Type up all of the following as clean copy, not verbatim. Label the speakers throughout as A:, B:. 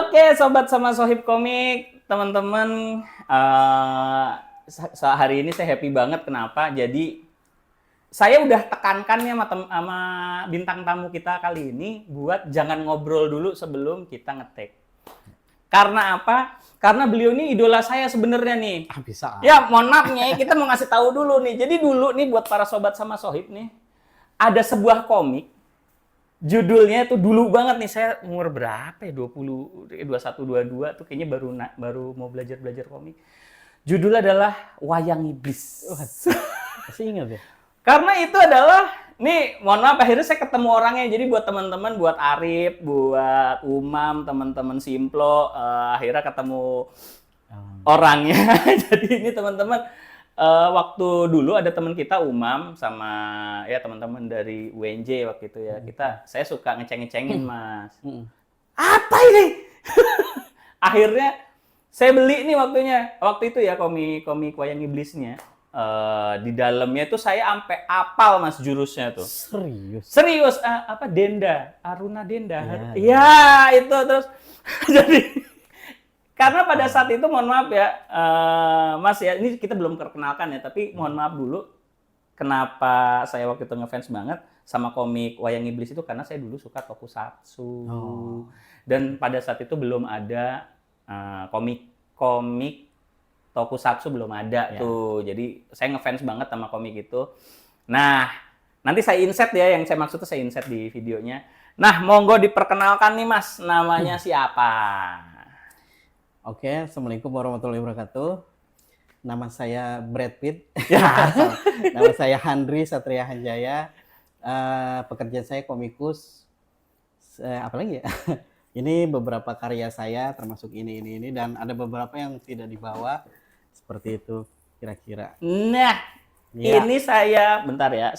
A: Oke, sobat sama sohib komik, teman-teman. Hari ini saya happy banget. Kenapa? Jadi saya udah tekankan ya sama bintang tamu kita kali ini buat jangan ngobrol dulu sebelum kita ngetek. Karena apa? Karena beliau ini idola saya sebenarnya nih.
B: Bisa.
A: Ya, mohon maaf nih, kita mau ngasih tahu dulu nih. Jadi dulu nih buat para sobat sama sohib nih, ada sebuah komik. Judulnya itu dulu banget nih, saya umur berapa ya? 21, 22 tuh kayaknya baru mau belajar komik. Judulnya adalah Wayang Iblis.
B: Masih ingat ya?
A: Karena itu adalah, nih mohon maaf akhirnya saya ketemu orangnya. Jadi buat teman-teman, buat Arif, buat Umam, teman-teman Simplo, akhirnya ketemu orangnya. Jadi ini teman-teman, waktu dulu ada teman kita Umam sama ya teman-teman dari UNJ waktu itu ya. Saya suka ngeceng-ngecengin, Mas. Apa ini? Akhirnya saya beli nih waktu itu ya komik Wayang Iblisnya. Di dalamnya tuh saya sampai apal Mas jurusnya tuh. Serius apa Denda, Aruna Denda. Ya, itu terus jadi karena pada saat itu mohon maaf ya Mas ya, ini kita belum perkenalkan ya, tapi mohon maaf dulu kenapa saya waktu itu ngefans banget sama komik Wayang Iblis itu karena saya dulu suka tokusatsu. Dan pada saat itu belum ada komik tokusatsu belum ada tuh. Jadi saya ngefans banget sama komik itu. Nah, nanti saya insert ya, yang saya maksud tuh saya insert di videonya. Nah, monggo diperkenalkan nih Mas, namanya siapa?
B: Oke, Assalamualaikum warahmatullahi wabarakatuh. Nama saya Brad Pitt. Nama saya Handri Satria Hanjaya. Pekerjaan saya komikus. Apalagi ya? Ini beberapa karya saya, termasuk ini, dan ada beberapa yang tidak dibawa. Seperti itu, kira-kira.
A: Nah, ini saya, bentar ya,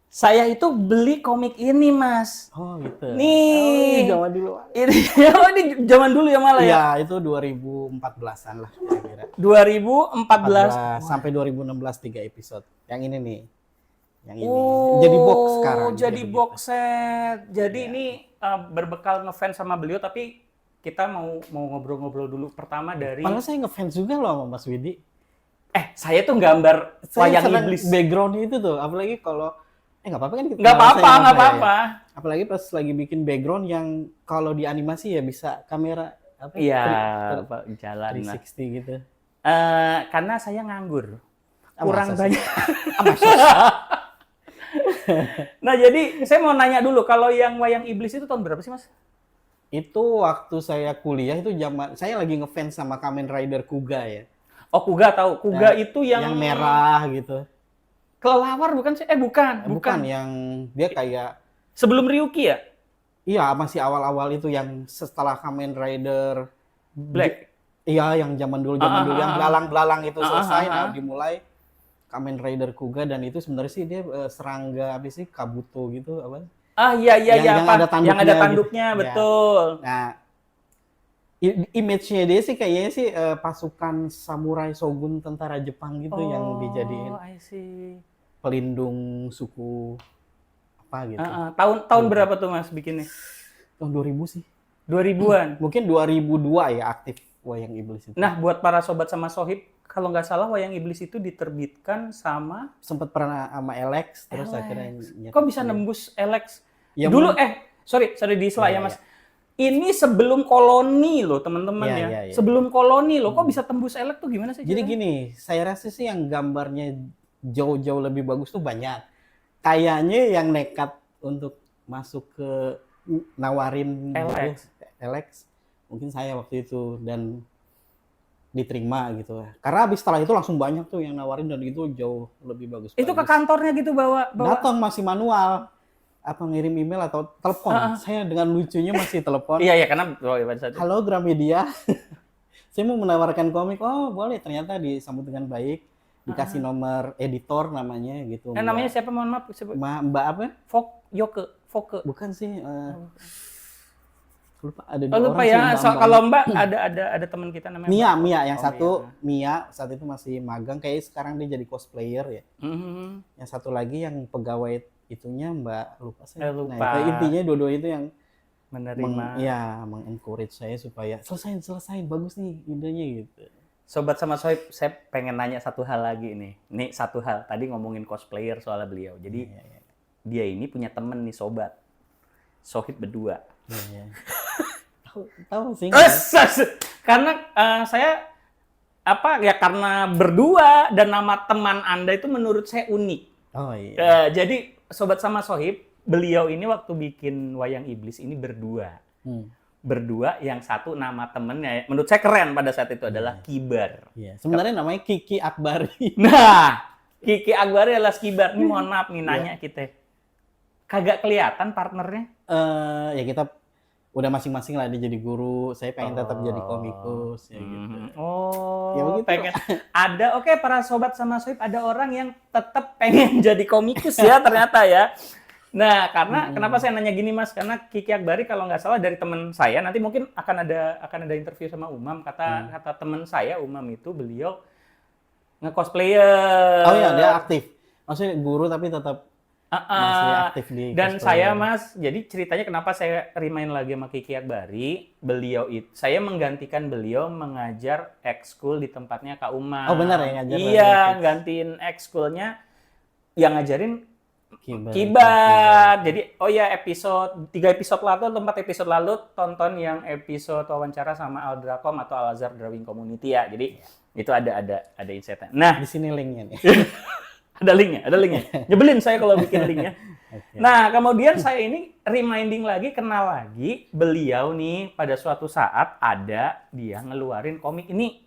A: saya itu beli komik ini, Mas.
B: Oh, gitu.
A: Nih.
B: Zaman dulu.
A: Ini zaman dulu ya malah ya?
B: Iya, itu 2014-an lah kira-kira.
A: 2014
B: sampai 2016 3 episode. Yang ini nih. Yang ini. Jadi box sekarang.
A: Jadi box set. Jadi ini berbekal ngefans sama beliau, tapi kita mau ngobrol-ngobrol dulu pertama dari.
B: Padahal saya ngefans juga loh sama Mas Widi.
A: Saya tuh gambar Wayang Iblis.
B: Background itu tuh, apalagi kalau nggak apa-apa kan kita.
A: Nggak apa-apa.
B: Ya. Apalagi pas lagi bikin background yang kalau di animasi ya bisa kamera apa?
A: Iya, jalan
B: 360 gitu.
A: Karena saya nganggur. Kurang banyak. Nah, jadi saya mau nanya dulu, kalau yang Wayang Iblis itu tahun berapa sih, Mas?
B: Itu waktu saya kuliah, itu zaman saya lagi ngefans sama Kamen Rider Kuga ya.
A: Oh, Kuga tahu. Kuga itu yang
B: merah gitu.
A: Kelelawar bukan sih? Bukan.
B: Yang dia kayak
A: sebelum Ryuki ya?
B: Iya, masih awal-awal itu yang setelah Kamen Rider
A: Black.
B: Iya, yang zaman dulu yang belalang-belalang itu selesai, dimulai Kamen Rider Kuga, dan itu sebenarnya sih dia serangga apa sih, Kabuto gitu apa?
A: Iya,
B: yang ada
A: tanduknya gitu. Betul.
B: Nah, image-nya dia sih kayaknya sih pasukan samurai shogun tentara Jepang gitu yang dijadiin pelindung suku apa gitu.
A: Tahun berapa tuh Mas bikinnya?
B: Tahun 2000 sih.
A: 2000-an?
B: Mungkin 2002 ya aktif Wayang Iblis itu.
A: Nah, buat para sobat sama sohib, kalau nggak salah Wayang Iblis itu diterbitkan sama...
B: Sempat pernah sama Alex, terus akhirnya...
A: Kok bisa nembus Alex?
B: Ya,
A: dulu, sorry di sela ya Mas. Ini sebelum koloni loh teman-teman ya. Sebelum koloni loh, kok bisa tembus Alex tuh gimana sih?
B: Jadi gini, saya rasa sih yang gambarnya jauh-jauh lebih bagus tuh banyak. Kayaknya yang nekat untuk masuk ke nawarin Alex mungkin saya waktu itu, dan diterima gitu. Karena habis setelah itu langsung banyak tuh yang nawarin, dan itu jauh lebih bagus.
A: Itu ke kantornya gitu bawa?
B: Datang masih manual. Apa ngirim email atau telepon. Saya dengan lucunya masih telepon.
A: Iya, karena
B: halo Gramedia. Saya mau menawarkan komik. Oh, boleh. Ternyata disambut dengan baik. Dikasih nomor editor namanya gitu.
A: Namanya siapa? Mohon maaf.
B: Mbak apa?
A: Foke.
B: Bukan sih. Lupa ada dua
A: lupa
B: orang
A: ya. Kalau Mbak ada teman kita namanya
B: Mia. Yang satu Mia saat itu masih magang. Kayaknya sekarang dia jadi cosplayer ya. Yang satu lagi yang pegawai itunya Mbak lupa saya.
A: Lupa.
B: Nah, intinya dua-dua itu yang mengencourage saya supaya selesain bagus nih idenya gitu.
A: Sobat sama Sohib, saya pengen nanya satu hal lagi nih. Nih satu hal, tadi ngomongin cosplayer soalnya beliau. Jadi dia ini punya temen nih sobat. Sohib berdua.
B: Iya. Tahu sih.
A: Karena saya karena berdua dan nama teman Anda itu menurut saya unik.
B: Oh iya.
A: Jadi sobat sama Sohib, beliau ini waktu bikin Wayang Iblis ini berdua. Berdua, yang satu nama temennya, menurut saya keren pada saat itu adalah Kibar.
B: Iya. Sebenarnya namanya Kiki Akbari.
A: Nah, Kiki Akbari adalah Kibar. Nih mohon maaf nih nanya kita. Kagak kelihatan partnernya?
B: Ya kita udah masing-masing lah, dia jadi guru, saya pengen tetap jadi komikus ya gitu.
A: Oh,
B: ya begitu.
A: Pengen ada para sobat sama Sohib, ada orang yang tetap pengen jadi komikus ya ternyata ya. Nah, karena kenapa saya nanya gini Mas? Karena Kiki Akbari kalau nggak salah dari teman saya, nanti mungkin akan ada interview sama Umam, kata teman saya Umam itu beliau nge-cosplayer.
B: Oh iya, dia aktif. Maksudnya guru tapi tetap masih aktif di
A: dan saya Mas, jadi ceritanya kenapa saya remind lagi sama Kiki Akbari, beliau itu saya menggantikan beliau mengajar ekskul di tempatnya Kak Umam.
B: Oh benar ya ngajar?
A: Iya, gantiin ekskulnya yang ngajarin Kibar. Jadi episode 3 episode lalu atau 4 episode lalu tonton yang episode wawancara sama Aldracom atau Al Azhar Drawing Community ya. Jadi itu ada insight-nya. Nah,
B: di sini linknya nih.
A: Ada linknya. Nyebelin saya kalau bikin linknya. Okay. Nah, kemudian saya ini reminding lagi, kenal lagi beliau nih pada suatu saat ada dia ngeluarin komik ini.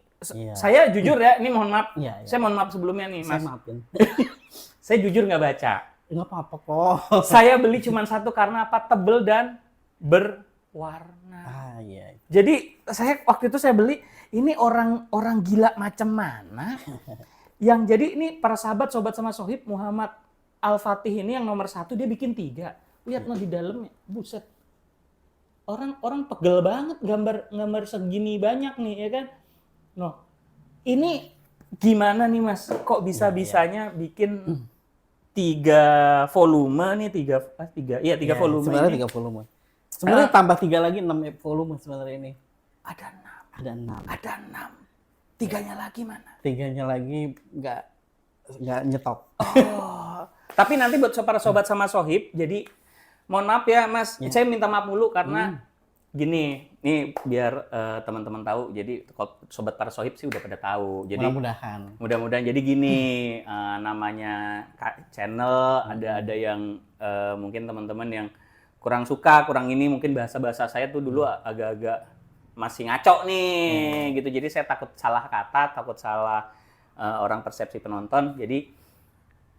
A: Saya jujur ya, ini mohon maaf. Saya mohon maaf sebelumnya nih, Mas.
B: Saya maafin.
A: Saya jujur nggak baca.
B: Nggak apa-apa kok.
A: Saya beli cuma satu karena tebel dan berwarna.
B: Iya.
A: Jadi waktu itu saya beli, ini orang gila macam mana? Yang jadi ini para sahabat, sobat sama Sohib, Muhammad Al-Fatih ini yang nomor 1, dia bikin 3. Lihat di dalamnya, buset. Orang pegel banget gambar segini banyak nih, ya kan? Ini gimana nih Mas? Kok bisa-bisanya bikin 3 volume nih, 3 volume.
B: Sebenarnya 3 volume. Sebenarnya tambah 3 lagi 6 volume sebenarnya ini.
A: Ada 6. Tiganya lagi mana?
B: Tiganya lagi nggak nyetop.
A: Oh, tapi nanti buat para sobat sama Sohib, jadi mohon maaf ya Mas, saya minta maaf dulu karena gini, nih biar teman-teman tahu. Jadi sobat para Sohib sih udah pada tahu. Jadi mudah-mudahan. Jadi gini, namanya channel ada yang mungkin teman-teman yang kurang suka, kurang ini mungkin bahasa saya tuh dulu agak-agak masih ngaco nih gitu. Jadi saya takut salah kata, takut salah orang persepsi penonton. Jadi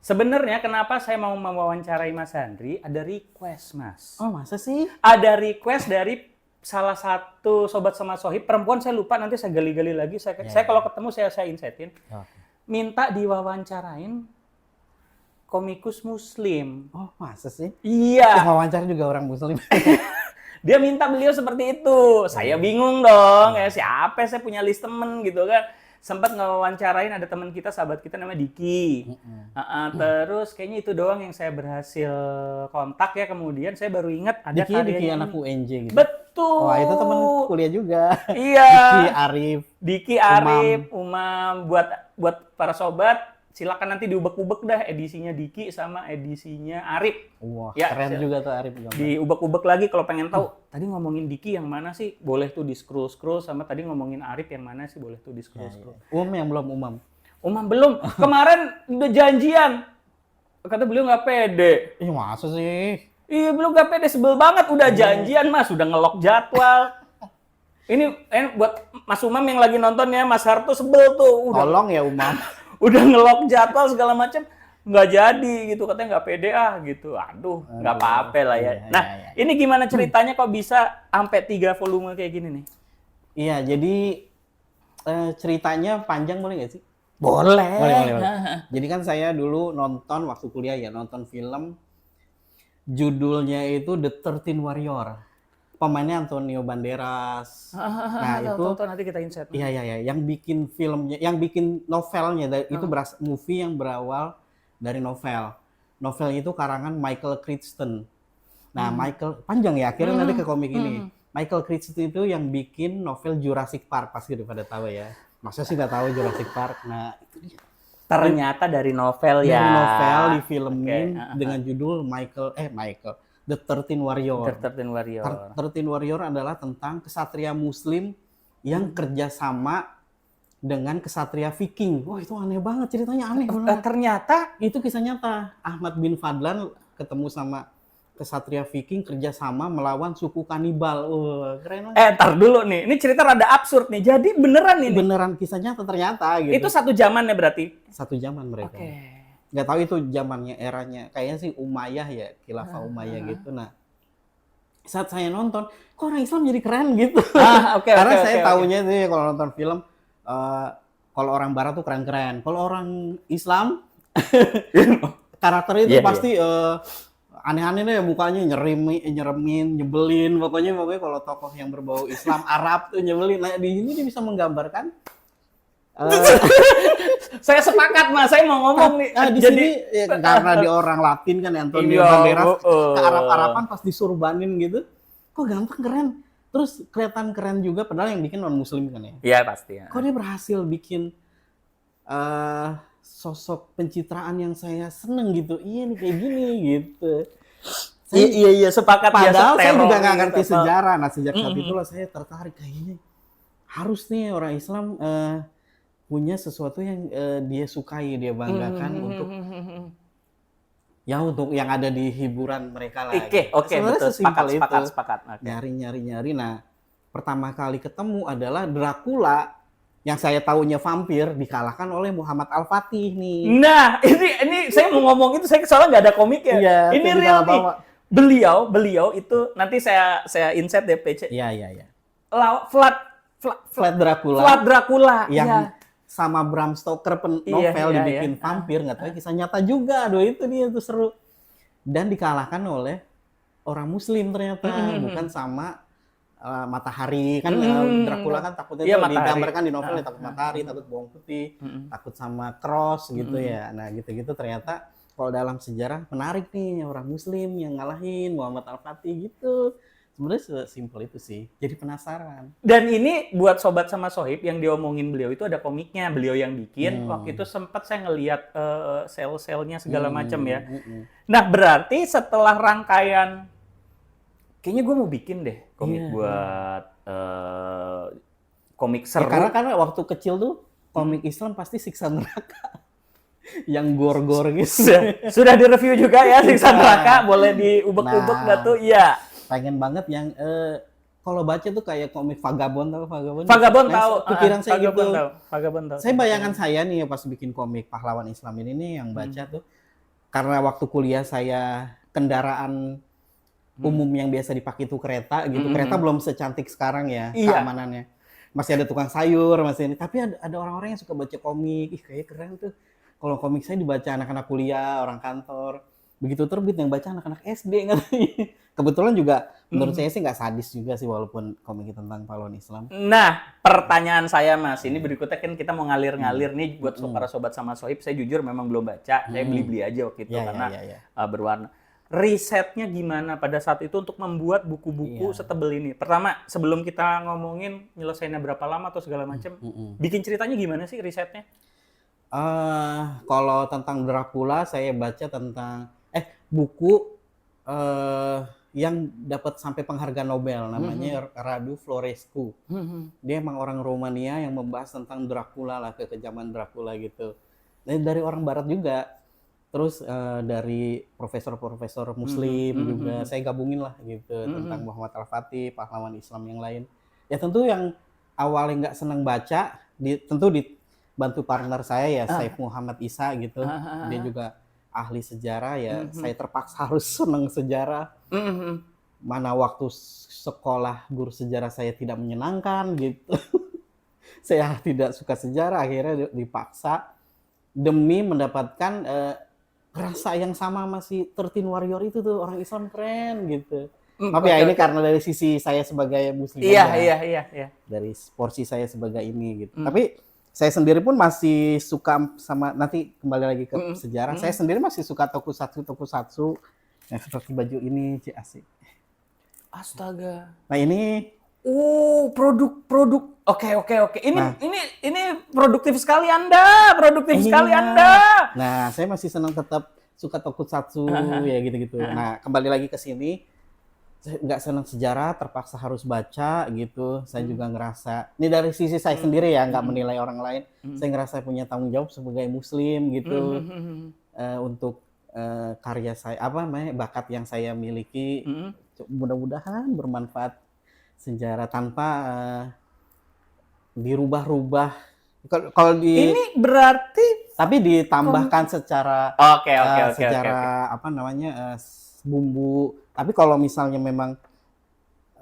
A: sebenarnya kenapa saya mau mewawancarai Mas Handri, ada request Mas.
B: Oh masa sih?
A: Ada request dari salah satu sobat sama Sohib, perempuan, saya lupa, nanti saya gali-gali lagi. Saya kalau ketemu saya insightin. Minta diwawancarain komikus muslim.
B: Oh masa sih?
A: Iya.
B: Wawancara juga orang muslim.
A: Dia minta beliau seperti itu. Saya bingung dong, siapa, saya punya list temen gitu kan. Sempat ngewawancarain ada teman kita, sahabat kita namanya Diki. Terus kayaknya itu doang yang saya berhasil kontak ya. Kemudian saya baru ingat ada
B: Diki anak UNJ gitu.
A: Betul.
B: Wah, itu teman kuliah juga.
A: Iya.
B: Diki
A: Arif, Umam. Buat para sobat, silakan nanti diubek-ubek dah edisinya Diki sama edisinya Arif.
B: Wah, keren juga tuh Arif.
A: Diubek-ubek lagi kalau pengen tahu. Tadi ngomongin Diki yang mana sih? Boleh tuh di scroll sama tadi ngomongin Arif yang mana sih? Boleh tuh di scroll.
B: Yang belum Umam.
A: Umam belum. Kemarin udah janjian. Kata beliau nggak pede.
B: Ih, masa sih?
A: Iya, belum nggak pede, sebel banget. Udah janjian Mas, udah ngelok jadwal. Ini buat Mas Umam yang lagi nonton ya, Mas Harto sebel tuh.
B: Tolong ya Umam.
A: Udah ngelok jadwal segala macam, nggak jadi gitu, katanya nggak pede gitu. Aduh, nggak apa-apa lah ya. Ini gimana ceritanya kok bisa sampai 3 volume kayak gini nih?
B: Iya, jadi ceritanya panjang boleh nggak sih?
A: Boleh.
B: Jadi kan saya dulu nonton waktu kuliah nonton film, judulnya itu The 13 Warrior. Pemainnya Antonio Banderas.
A: Itu nanti kita insight.
B: Iya. Yang bikin filmnya, yang bikin novelnya itu movie yang berawal dari novel. Novelnya itu karangan Michael Crichton. Nah, Michael panjang ya, akhirnya nanti ke komik ini. Michael Crichton itu yang bikin novel Jurassic Park, pasti udah pada tahu ya. Masa sih nggak tahu Jurassic Park? Nah, itu dia.
A: Ternyata dari novel ya.
B: Dari novel difilmin
A: Oke,
B: dengan judul The 13 Warrior.
A: The 13 Warrior.
B: 13 Warrior adalah tentang kesatria muslim yang kerjasama dengan kesatria Viking. Wah, itu aneh banget, ceritanya aneh banget.
A: Ternyata
B: Itu kisah nyata. Ahmad bin Fadlan ketemu sama kesatria Viking kerjasama melawan suku kanibal. Keren banget.
A: ntar dulu nih. Ini cerita rada absurd nih. Jadi beneran ini.
B: Beneran kisah nyata ternyata gitu.
A: Itu satu zaman ya berarti.
B: Satu zaman mereka.
A: Oke.
B: Nggak tahu itu zamannya, eranya. Kayaknya sih Umayyah ya, Khilafah Umayyah gitu. Nah, saat saya nonton, kok orang Islam jadi keren gitu. Karena saya tahunya itu ya, kalau nonton film, kalau orang Barat tuh keren-keren. Kalau orang Islam, karakter itu pasti aneh-aneh deh, mukanya nyeremin, nyebelin. Pokoknya kalau tokoh yang berbau Islam, Arab tuh nyebelin. Nah, di sini dia bisa menggambarkan.
A: Saya sepakat, Mas. Saya mau ngomong nih.
B: Di sini ya, karena di orang Latin kan, Antonio Banderas ke Arab-Araban pas disurbanin gitu, kok gampang keren. Terus kelihatan keren juga, padahal yang bikin non Muslim kan ya.
A: Iya pasti. Ya.
B: Kok dia berhasil bikin sosok pencitraan yang saya seneng gitu. Iya nih kayak gini gitu.
A: Iya sepakat.
B: Padahal saya juga nggak ngerti sejarah. Nah, sejak saat itulah saya tertarik kayaknya harus nih orang Islam punya sesuatu yang dia sukai, dia banggakan untuk yang ada di hiburan mereka lah.
A: Oke, betul. Sepakat.
B: Nyari. Nah, pertama kali ketemu adalah Dracula. Yang saya tahunya vampir dikalahkan oleh Muhammad Al-Fatih nih.
A: Nah, ini saya mau ngomong itu, saya soalnya nggak ada komiknya.
B: Iya,
A: ini real nih. Beliau itu nanti saya insert deh PC.
B: Iya.
A: Vlad
B: Dracula. Yang sama Bram Stoker novel dibikin vampir, nggak tahu kisah nyata juga. Aduh, itu dia tuh seru. Dan dikalahkan oleh orang Muslim ternyata, bukan sama matahari kan. Dracula kan takutnya digambarkan di novel takut matahari, takut bawang putih, takut sama cross gitu ya. Nah, gitu-gitu ternyata kalau dalam sejarah menarik nih, orang Muslim yang ngalahin Muhammad Al-Fatih gitu. Sebenarnya sesimpel itu sih. Jadi penasaran.
A: Dan ini buat sobat sama sohib yang diomongin beliau itu ada komiknya, beliau yang bikin. Waktu itu sempat saya ngelihat sel-selnya segala macam ya. Nah, berarti setelah rangkaian, kayaknya gue mau bikin deh komik buat komik seru.
B: Ya, karena waktu kecil tuh komik Islam pasti siksa neraka. Yang gor-gor gitu.
A: Sudah direview juga ya siksa neraka, boleh diubek-ubek tuh. Iya.
B: Pengen banget yang kalau baca tuh kayak komik Vagabond tahu
A: Vagabond tahu.
B: Pikiran saya gitu.
A: Vagabond tahu.
B: Saya bayangan saya nih pas bikin komik pahlawan Islam ini nih yang baca tuh, karena waktu kuliah saya kendaraan umum yang biasa dipakai itu kereta gitu. Kereta belum secantik sekarang ya keamanannya. Masih ada tukang sayur, masih ini. Tapi ada orang-orang yang suka baca komik. Ih, kayak keren tuh. Kalau komik saya dibaca anak-anak kuliah, orang kantor. Begitu terbit yang baca anak-anak SD katanya. Kebetulan juga menurut saya sih nggak sadis juga sih walaupun komik tentang pahlawan Islam.
A: Nah, pertanyaan saya Mas, ini berikutnya kan kita mau ngalir-ngalir nih buat para sobat sama sohib. Saya jujur memang belum baca, saya beli-beli aja waktu itu karena berwarna. Risetnya gimana pada saat itu untuk membuat buku-buku setebel ini? Pertama, sebelum kita ngomongin nyelesainnya berapa lama atau segala macam, bikin ceritanya gimana sih risetnya?
B: Kalau tentang Dracula saya baca tentang buku yang dapat sampai penghargaan Nobel namanya Radu Florescu. Dia emang orang Romania yang membahas tentang Dracula lah, kekejaman Dracula gitu. Dan dari orang Barat juga. Terus dari profesor-profesor Muslim juga saya gabungin lah gitu tentang Muhammad Al-Fatih, pahlawan Islam yang lain. Ya tentu yang awalnya nggak senang baca, tentu dibantu partner saya ya Saif Muhammad Isa gitu. Dia juga ahli sejarah ya. Saya terpaksa harus senang sejarah. Mana waktu sekolah guru sejarah saya tidak menyenangkan gitu. Saya tidak suka sejarah, akhirnya dipaksa demi mendapatkan rasa yang sama masih 13 Warrior itu tuh, orang Islam keren gitu. Tapi ya ini karena dari sisi saya sebagai muslim.
A: Iya.
B: Dari porsi saya sebagai ini gitu. Tapi saya sendiri pun masih suka sama, nanti kembali lagi ke sejarah. Saya sendiri masih suka tokusatsu Yang seperti baju ini, Ci, asik.
A: Astaga.
B: Nah ini,
A: Produk. Oke.
B: Nah.
A: Ini produktif sekali Anda.
B: Iya. Nah, saya masih senang tetap suka tokusatsu ya gitu-gitu. Nah, kembali lagi ke sini, saya nggak senang sejarah, terpaksa harus baca gitu. Saya juga ngerasa, ini dari sisi saya sendiri ya, nggak menilai orang lain. Saya ngerasa punya tanggung jawab sebagai Muslim gitu untuk karya saya, apa namanya, bakat yang saya miliki. Mudah-mudahan bermanfaat sejarah tanpa dirubah-rubah. Kalau
A: Ini berarti
B: tapi ditambahkan secara
A: Oke.
B: apa namanya bumbu. Tapi kalau misalnya memang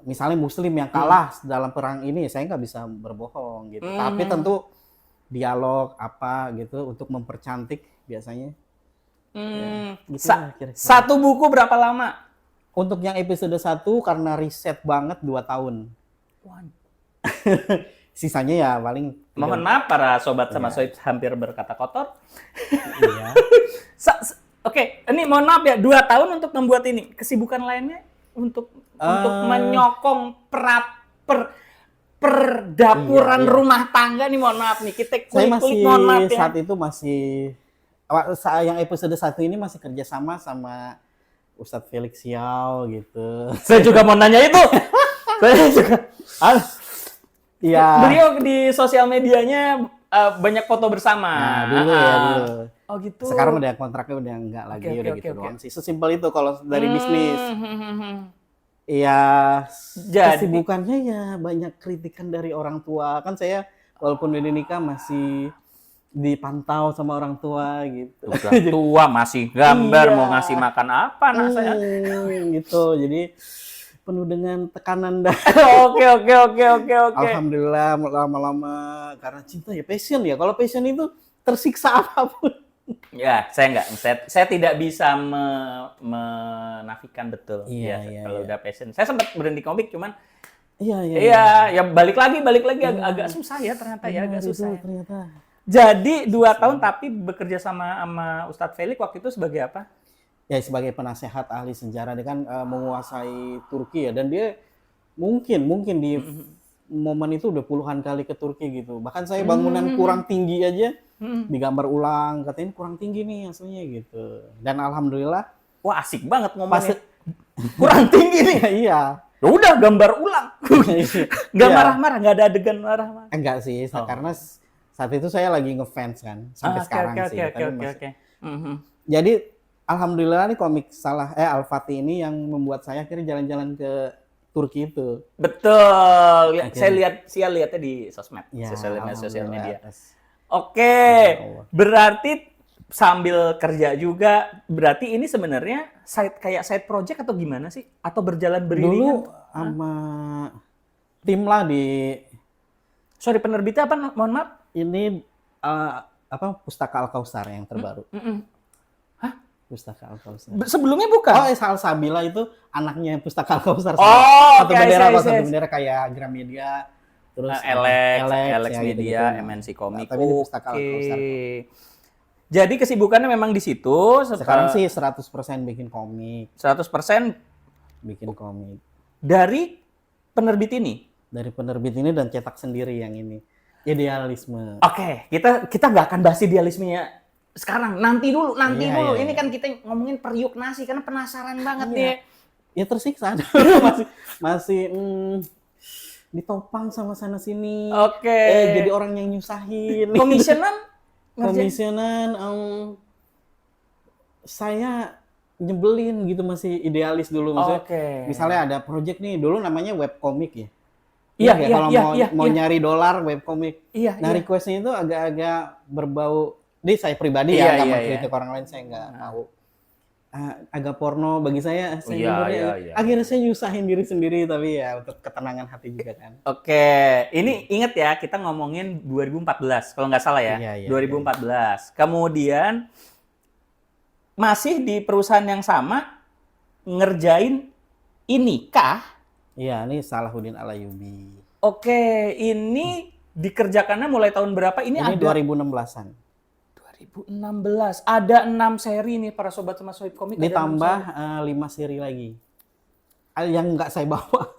B: misalnya Muslim yang kalah dalam perang ini, saya nggak bisa berbohong gitu. Tapi tentu dialog apa gitu untuk mempercantik biasanya. Gitu lah kira-kira.
A: Satu buku berapa lama?
B: Untuk yang episode 1 karena riset banget 2 tahun. Sisanya ya paling
A: Mohon maaf para sobat sama sohib hampir berkata kotor.
B: Iya.
A: Oke, ini mohon maaf ya, 2 tahun untuk membuat ini. Kesibukan lainnya untuk menyokong perdapuran rumah tangga nih, mohon maaf nih. Kita
B: Saya
A: kulik-kulik, mohon maaf ya.
B: saat itu masih yang episode 1 ini masih kerjasama sama Ustadz Felix Xiao gitu.
A: Saya juga mau nanya itu. Saya juga.
B: Iya.
A: Beliau di sosial medianya banyak foto bersama.
B: Nah, dulu ya dulu.
A: Oh gitu.
B: Sekarang udah kontraknya udah enggak lagi, udah gitu doang sih. Sesimpel itu kalau dari bisnis. Iya, kesibukannya ya banyak kritikan dari orang tua. Kan saya walaupun udah nikah masih dipantau sama orang tua gitu.
A: Udah tua masih gambar, mau ngasih makan apa anak saya.
B: Gitu. Jadi penuh dengan tekanan dan
A: Oke.
B: alhamdulillah lama-lama karena cinta ya passion ya. Kalau passion itu tersiksa apapun.
A: Ya, saya tidak bisa menafikan betul.
B: Iya,
A: kalau udah passion. Saya sempat berhenti komik cuman
B: Iya,
A: ya balik lagi agak susah ya ternyata ya, agak susah.
B: Ternyata.
A: Jadi 2 tahun tapi bekerja sama Ustadz Felix waktu itu sebagai apa?
B: Ya sebagai penasehat ahli sejarah, dia kan menguasai Turki ya, dan dia mungkin di momen itu udah puluhan kali ke Turki gitu. Bahkan saya bangunan kurang tinggi aja digambar ulang, katanya kurang tinggi nih aslinya gitu. Dan alhamdulillah,
A: wah asik banget ngomongnya. Kurang tinggi nih.
B: Iya.
A: Ya udah gambar ulang. Nggak marah-marah, nggak ada adegan marah-marah.
B: Enggak sih, karena saat itu saya lagi ngefans kan, sampai sekarang sih.
A: Oke.
B: Jadi alhamdulillah nih komik Al-Fatih ini yang membuat saya akhirnya jalan-jalan ke Turki itu.
A: Betul. Saya lihatnya di sosmed, sosial media. Oke. Berarti sambil kerja juga, berarti ini sebenarnya side project atau gimana sih? Atau berjalan beriringan?
B: Dulu sama tim lah di
A: Sorry, penerbitnya apa? Mohon maaf.
B: Ini Pustaka Al-Kausar yang terbaru.
A: Hah?
B: Pustaka Al-Kausar.
A: Sebelumnya bukan?
B: Oh, Salsabila itu anaknya Pustaka Al-Kausar.
A: Satu
B: bendera kayak Gramedia, terus
A: Alex
B: ya,
A: Media,
B: gitu.
A: MNC Komik.
B: Tapi ini Pustaka Al-Kausar.
A: Jadi kesibukannya memang di situ.
B: Sekarang sih 100% bikin komik.
A: 100%
B: bikin komik.
A: Dari penerbit ini?
B: Dari penerbit ini dan cetak sendiri yang ini. Idealisme.
A: Oke, kita nggak akan bahas idealismenya sekarang. Nanti dulu. Ini kan kita ngomongin periuk nasi karena penasaran banget nih.
B: Ya tersiksa. masih ditopang sama sana sini.
A: Oke.
B: Jadi orang yang nyusahin. Komisionan saya nyebelin gitu, masih idealis dulu maksudnya. Misalnya ada project nih, dulu namanya webcomic ya. Iya, kalau mau nyari dolar webcomic. Nah, request-nya itu agak-agak berbau, saya pribadi nggak mengkritik orang lain, saya nggak mau. Agak porno bagi saya akhirnya saya nyusahin diri sendiri, tapi ya untuk ketenangan hati juga kan.
A: Oke, ini inget ya, kita ngomongin 2014 kalau nggak salah ya. 2014. Kemudian masih di perusahaan yang sama ngerjain ini kah?
B: Iya, ini Salahuddin Al-Ayyubi.
A: Oke, ini dikerjakannya mulai tahun berapa? Ini
B: 2016-an.
A: 2016. Ada 6 seri nih para sobat sama sohib komik.
B: Ditambah 5 seri lagi. Yang nggak saya bawa.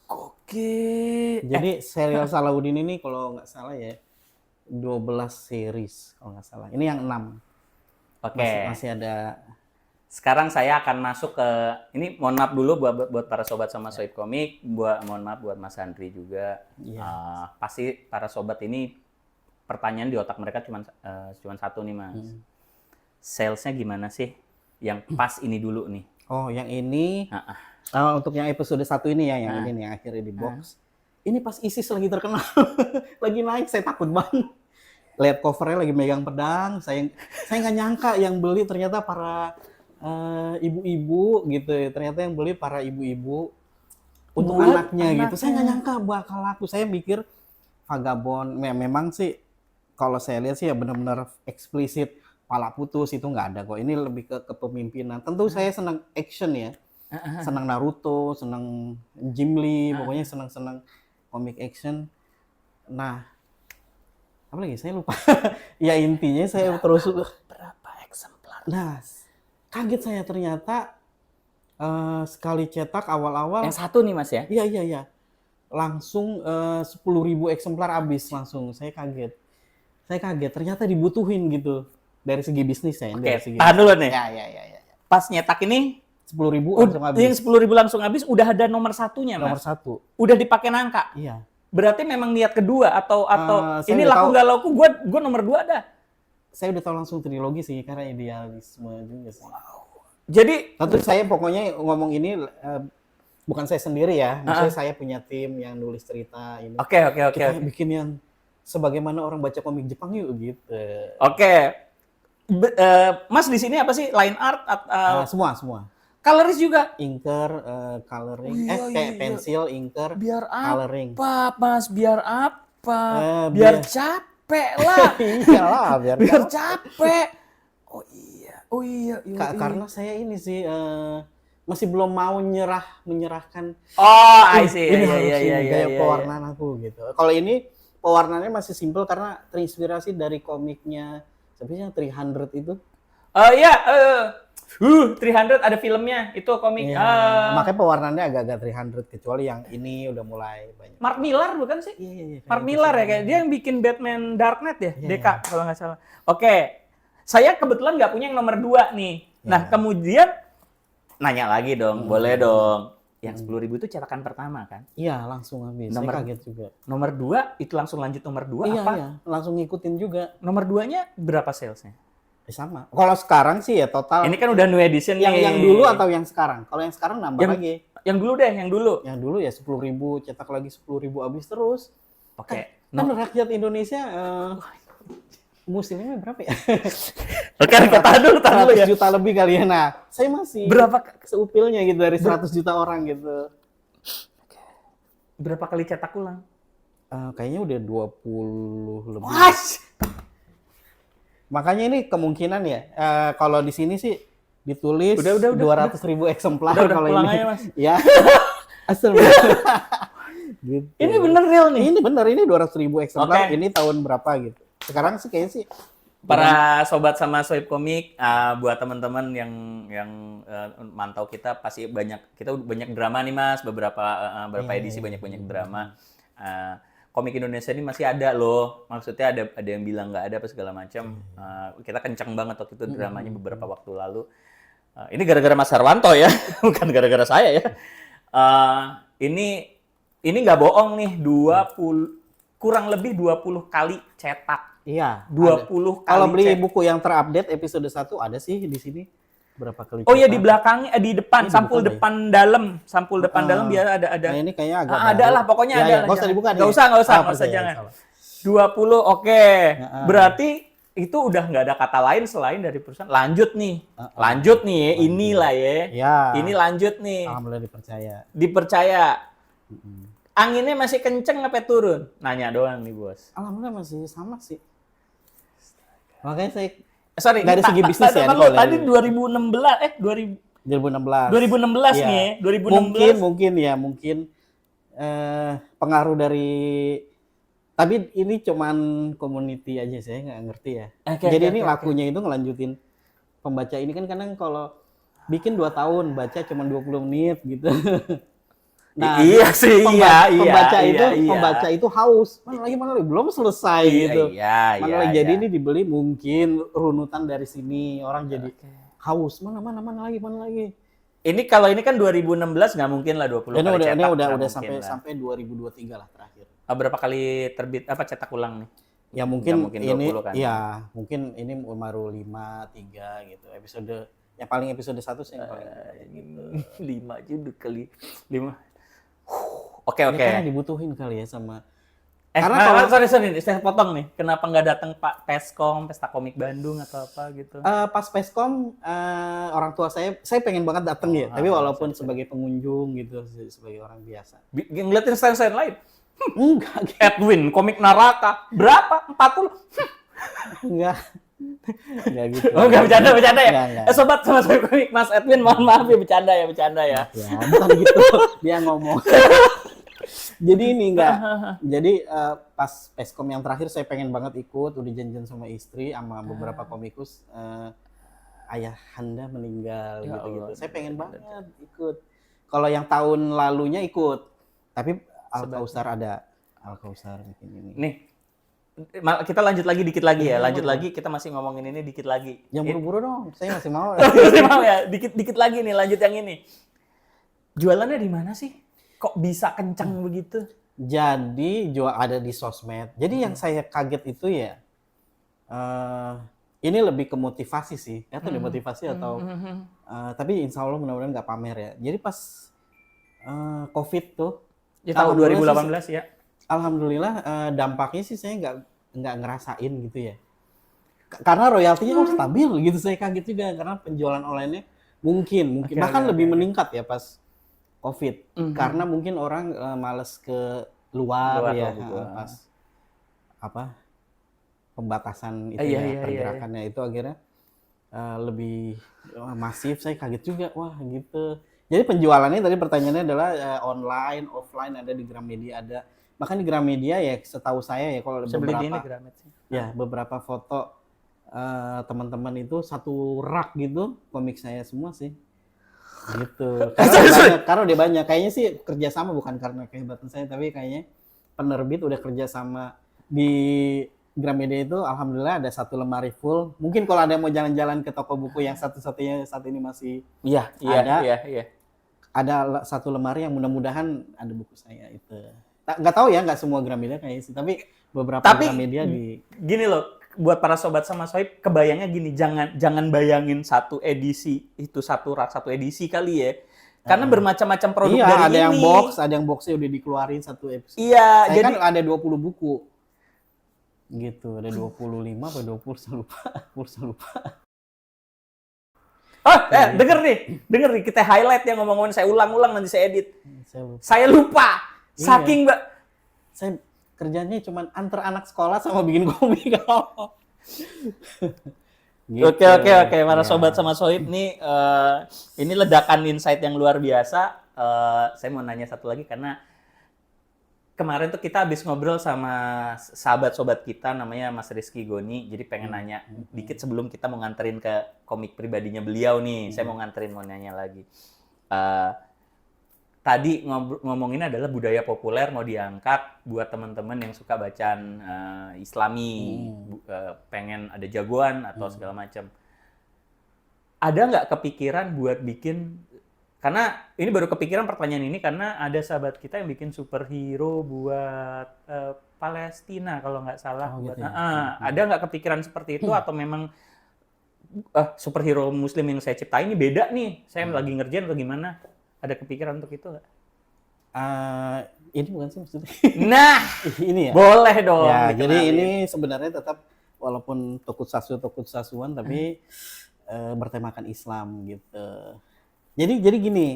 A: Oke.
B: Jadi serial Salahuddin ini kalau nggak salah ya 12 series kalau nggak salah. Ini yang 6.
A: Oke.
B: Masih ada.
A: Sekarang saya akan masuk ke ini, mohon maaf dulu buat para sobat sama sohib komik, mohon maaf buat Mas Handri juga.
B: Iya.
A: Pasti para sobat ini pertanyaan di otak mereka cuma satu nih, Mas. Salesnya gimana sih? Yang pas ini dulu nih.
B: Oh, yang ini untuk yang episode 1 ini ya, yang ini nih yang akhirnya di box. Ini pas ISIS lagi terkenal, lagi naik, saya takut banget. Lihat covernya lagi megang pedang, saya nggak nyangka yang beli ternyata para ibu-ibu gitu. Ternyata yang beli para ibu-ibu untuk anaknya gitu. Saya nggak nyangka bakal laku. Saya mikir Vagabond, memang sih kalau saya lihat sih ya benar-benar eksplisit, pala putus itu nggak ada kok. Ini lebih ke kepemimpinan. Tentu saya senang action ya. Senang Naruto, senang Jim Lee, pokoknya senang komik action. Nah, apa lagi? Saya lupa. Ya intinya saya terus
A: berapa eksemplar?
B: Nah, kaget saya ternyata sekali cetak awal-awal.
A: Yang 1 nih, Mas ya?
B: Iya. Langsung 10.000 eksemplar habis langsung. Saya kaget. Ternyata dibutuhin gitu dari segi bisnis ya.
A: Oke, tahan dulu nih.
B: Ya.
A: Pas nyetak ini
B: 10.000 langsung habis.
A: Yang 10.000 langsung habis, udah ada nomor 1-nya, Mas.
B: Nomor 1.
A: Udah dipakai nangka.
B: Iya.
A: Berarti memang niat kedua atau ini
B: udah
A: laku
B: tahu.
A: nggak laku, gue nomor 2 dah.
B: Saya udah tahu langsung trilogi sih karena idealisme juga sih.
A: Jadi
B: Tentu saya pokoknya ngomong ini bukan saya sendiri ya. Maksudnya saya punya tim yang nulis cerita ini.
A: Oke.
B: Kita bikin yang sebagaimana orang baca komik Jepang yuk gitu.
A: Oke. Mas di sini apa sih? Line art
B: Semua.
A: colorist juga.
B: Inker, coloring, kayak pensil, inker,
A: Biar
B: coloring.
A: apa, Mas? Biar apa? Biar capek lah.
B: Iyalah,
A: biar capek. Oh iya.
B: Karena saya ini sih masih belum mau menyerahkan.
A: Oh, I see.
B: Ini harus
A: Iya,
B: gaya pewarnaan aku gitu. Kalau ini pewarnaannya masih simpel karena terinspirasi dari komiknya sebenarnya 300 itu.
A: 300 ada filmnya, itu komik.
B: Makanya pewarnaannya agak-agak 300 kecuali yang ini udah mulai banyak.
A: Mark Millar bukan sih?
B: Iya.
A: Mark Millar ya, kayak dia yang bikin Batman Dark Knight ya,
B: Iya,
A: DK kalau nggak salah. Oke, saya kebetulan nggak punya yang nomor 2 nih. Nah, kemudian nanya lagi dong, boleh dong. Yang 10.000 itu cetakan pertama kan?
B: Iya, langsung habis. Saya kaget juga.
A: Nomor 2 itu langsung lanjut nomor 2 apa?
B: Iya, langsung ngikutin juga.
A: Nomor 2-nya berapa salesnya?
B: Sama. Kalau sekarang sih ya total.
A: Ini kan udah new edition nih.
B: Yang dulu atau yang sekarang? Kalau yang sekarang nambah lagi.
A: Yang dulu deh, yang dulu.
B: Yang dulu ya 10.000, cetak lagi 10.000 habis terus.
A: Oke.
B: Kan rakyat Indonesia muslimnya berapa ya?
A: Oke, tahan dulu
B: 100
A: ya.
B: juta lebih kali ya. Nah, saya masih
A: Berapa
B: seupilnya gitu dari 100 juta orang gitu.
A: Berapa kali cetak ulang?
B: Kayaknya udah 20 lebih.
A: Wah!
B: Makanya ini kemungkinan ya, kalau di sini sih ditulis
A: udah,
B: 200.000 eksemplar kalau
A: pulang
B: ini.
A: aja, Mas.
B: Ya. Asal. Gitu.
A: Ini bener real nih.
B: Ini bener, ini 200.000 eksemplar.
A: Oke.
B: Ini tahun berapa gitu. Sekarang sih kayaknya sih
A: Para sobat sama sohib komik, buat teman-teman yang mantau kita pasti kita banyak drama nih, Mas. Beberapa edisi banyak drama. Komik Indonesia ini masih ada loh. Maksudnya ada yang bilang nggak ada apa segala macam. Kita kencang banget waktu itu dramanya beberapa waktu lalu. Ini gara-gara Mas Harwanto ya, bukan gara-gara saya ya. Ini nggak bohong nih, kurang lebih 20 kali cetak.
B: Iya.
A: 20 kali.
B: Kalau beli buku yang terupdate episode 1 ada sih di sini. Berapa kali
A: Oh iya,
B: cetak.
A: di belakangnya, di depan,
B: Ini
A: sampul
B: di
A: depan dalam. Sampul depan dalam biar ada.
B: Nah, ini kayaknya agak
A: ada
B: baru.
A: lah, pokoknya
B: Ya,
A: ada.
B: ya, nggak usah dibuka nih.
A: Nggak usah, jangan. 20, oke. Berarti itu udah nggak ada kata lain selain dari perusahaan. Lanjut nih ya, inilah ya.
B: Ya.
A: Ini lanjut nih.
B: Alhamdulillah dipercaya.
A: Dipercaya. Anginnya masih kenceng apa turun? Nanya doang nih, Bos.
B: Alhamdulillah masih sama sih. Makanya saya
A: Dari
B: segi bisnis ya.
A: Tadi 2016,
B: 2016.
A: 2016
B: Iya.
A: nih ya. 2016.
B: Mungkin pengaruh dari Tapi ini cuman community aja, saya nggak ngerti ya.
A: Oke,
B: Jadi
A: oke,
B: ini
A: oke,
B: lakunya itu ngelanjutin pembaca ini kan kadang kalau bikin 2 tahun, baca cuma 20 menit gitu. Nah,
A: Iya sih,
B: pembaca itu haus. Mana lagi belum selesai gitu. Mana lagi jadi ini dibeli mungkin runutan dari sini orang jadi haus. Mana lagi.
A: Ini kalau ini kan 2016 nggak mungkin lah 20
B: Ini
A: kali cetak.
B: udah
A: nggak mungkin
B: sampai 2023 lah terakhir.
A: Berapa kali terbit cetak ulang nih?
B: Ya mungkin
A: Nggak mungkin
B: ini
A: 20 kan?
B: ya mungkin ini baru 5, 3 gitu. Episode yang paling episode 1 sih yang paling gitu.
A: 5 aja udah kali 5. Oke.
B: Ya, karena dibutuhin kali ya sama
A: Karena sorry, saya potong nih. Kenapa nggak datang Pak Peskom, Pesta Komik Bandung atau apa gitu?
B: pas Peskom orang tua saya pengen banget datang ya, tapi walaupun sebagai pengunjung gitu, sebagai orang biasa.
A: Ngeliatin stand lain.
B: Enggak,
A: Edwin, komik Naraka. Berapa? 40?
B: enggak gitu.
A: Oh, enggak bercanda ya?
B: Enggak.
A: Sobat sama-sama komik Mas Edwin, mohon maaf ya bercanda ya.
B: Ya, bukan gitu. Dia ngomong. Jadi ini enggak. Jadi pas Peskom yang terakhir saya pengen banget ikut, udah janjian sama istri sama beberapa komikus. Ayahanda meninggal
A: Ya
B: gitu-gitu.
A: Allah.
B: Saya pengen banget ikut. Kalau yang tahun lalunya ikut, tapi Al-Kausar bikin ini.
A: Nih, kita lanjut lagi dikit lagi ya. Lanjut lagi, kita masih ngomongin ini dikit lagi.
B: Yang buru-buru dong, saya masih mau.
A: Masih mau ya? Dikit lagi nih, lanjut yang ini. Jualannya di mana sih? Kok bisa kencang begitu?
B: Jadi ada di sosmed. Jadi yang saya kaget itu ya, ini lebih ke motivasi sih. Atau dimotivasi atau, tapi insya Allah mudah-mudahan nggak pamer ya. Jadi pas COVID tuh,
A: Ya tahun 2018 ya.
B: Alhamdulillah dampaknya sih saya nggak ngerasain gitu ya. Karena royaltinya stabil gitu, saya kaget juga karena penjualan online-nya mungkin bahkan lebih meningkat ya pas COVID. Karena mungkin orang males ke luar ya pas pembatasan itu pergerakannya itu akhirnya lebih masif. Saya kaget juga, wah gitu. Jadi penjualannya tadi pertanyaannya adalah online, offline, ada di Gramedia ada. Bahkan di Gramedia ya setahu saya ya kalau beberapa foto teman-teman itu satu rak gitu komik saya semua sih. Gitu. Karena udah banyak. Kayaknya sih kerjasama bukan karena kehebatan saya, tapi kayaknya penerbit udah kerjasama di Gramedia itu. Alhamdulillah ada satu lemari full. Mungkin kalau ada yang mau jalan-jalan ke toko buku yang satu-satunya saat ini masih ada satu lemari yang mudah-mudahan ada buku saya itu. Nggak tahu ya, nggak semua Gramedia kayaknya sih, tapi beberapa Gramedia di.
A: Gini loh, buat para sobat sama sohib, kebayangnya gini, jangan bayangin satu edisi itu satu edisi kali ya. Karena bermacam-macam produk dari
B: ada
A: ini.
B: Ada yang boxnya udah dikeluarin satu episode.
A: Iya,
B: jadi kan ada 20 buku. Gitu, ada 25 atau 20 saya lupa.
A: Denger nih, kita highlight yang ngomong-ngomong, saya ulang-ulang nanti saya edit. Saya lupa. Saking Mbak.
B: Saya kerjanya cuma antar anak sekolah sama bikin komik.
A: Gitu. Oke. Para sobat sama sohib nih, ini ledakan insight yang luar biasa. Saya mau nanya satu lagi karena kemarin tuh kita habis ngobrol sama sahabat-sobat kita namanya Mas Rizky Goni. Jadi pengen nanya dikit sebelum kita mau nganterin ke komik pribadinya beliau nih. Saya mau nanya lagi. Tadi ngomongin adalah budaya populer mau diangkat buat teman-teman yang suka bacaan Islami, pengen ada jagoan atau segala macam. Ada nggak kepikiran buat bikin? Karena ini baru kepikiran pertanyaan ini karena ada sahabat kita yang bikin superhero buat Palestina kalau nggak salah.
B: Gitu
A: ada nggak kepikiran seperti itu atau memang superhero Muslim yang saya ciptain ini beda nih? Saya lagi ngerjain atau gimana? Ada kepikiran untuk itu nggak?
B: Ini bukan sih maksudnya.
A: Nah,
B: ini ya.
A: Boleh dong.
B: Ya, jadi ini sebenarnya tetap walaupun tokusatsuan tapi bertemakan Islam gitu. Jadi gini,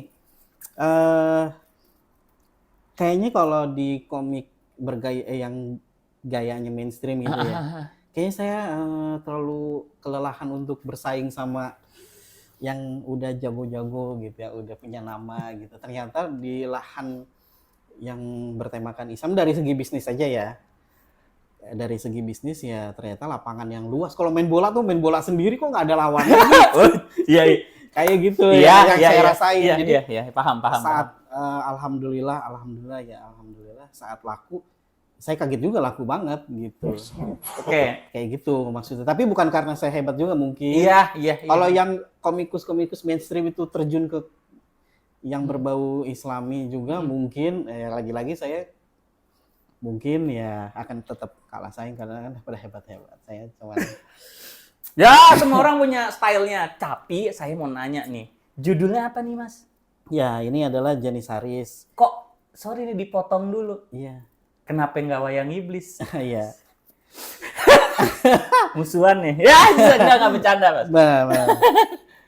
B: kayaknya kalau di komik bergaya yang gayanya mainstream gitu ya, kayaknya saya terlalu kelelahan untuk bersaing sama yang udah jago-jago gitu ya, udah punya nama gitu. Ternyata di lahan yang bertemakan Islam dari segi bisnis saja ya, dari segi bisnis ya ternyata lapangan yang luas. Kalau main bola tuh main bola sendiri kok nggak ada lawannya.
A: Oh, iya, iya.
B: Kayak gitu
A: Iya,
B: ya yang
A: iya,
B: saya
A: iya.
B: rasain.
A: Iya,
B: Jadi
A: iya, iya. Paham.
B: saat alhamdulillah saat laku saya kaget juga laku banget gitu.
A: Oke.
B: Kayak gitu maksudnya. Tapi bukan karena saya hebat juga mungkin.
A: Iya, iya.
B: Kalau yang komikus mainstream itu terjun ke yang berbau Islami juga mungkin lagi-lagi saya mungkin ya akan tetap kalah saing karena kan pada hebat-hebat. Saya cuma
A: Ya, semua orang punya stylenya. Tapi saya mau nanya nih, judulnya apa nih, Mas?
B: ya ini adalah Janissaries.
A: Kok, sorry nih dipotong dulu.
B: Iya.
A: Kenapa nggak wayang iblis?
B: Iya.
A: Musuhan nih. Ya, nggak bercanda, Mas.
B: Nah.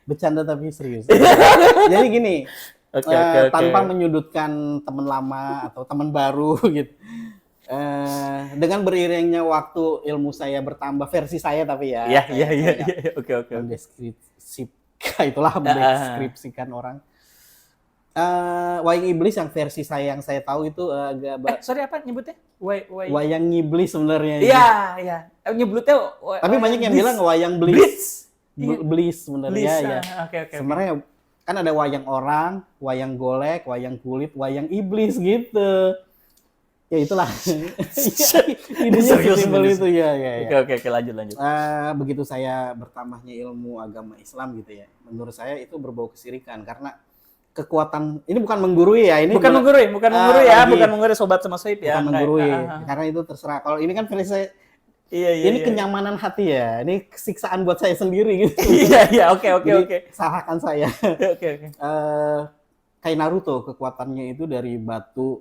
B: Bercanda tapi serius. Jadi gini,
A: Oke.
B: tanpa menyudutkan teman lama atau teman baru gitu. Dengan beriringnya waktu ilmu saya bertambah versi saya tapi ya.
A: Iya. Oke.
B: Mendeskripsikan orang. Wayang Iblis yang versi saya tahu itu agak
A: Sorry apa nyebutnya?
B: Wayang Iblis sebenarnya.
A: Iya. Nyebutnya
B: Tapi banyak yang bilang wayang Blis. Blis sebenarnya ya.
A: Oke.
B: Sebenarnya kan ada wayang orang, wayang golek, wayang kulit, wayang iblis gitu. Ya itulah. Ini simpel itu ya.
A: Oke, lanjut.
B: Begitu saya bertambahnya ilmu agama Islam gitu ya. Menurut saya itu berbau kesirikan karena kekuatan ini bukan menggurui ya, ini
A: bukan menggurui ya, bukan menggurui sobat sama soib ya.
B: Bukan menggurui. Karena itu terserah. Kalau ini kan versi saya ini kenyamanan hati ya. Ini siksaan buat saya sendiri gitu.
A: Iya, oke.
B: Salahkan saya.
A: Oke.
B: Kayak Naruto, kekuatannya itu dari batu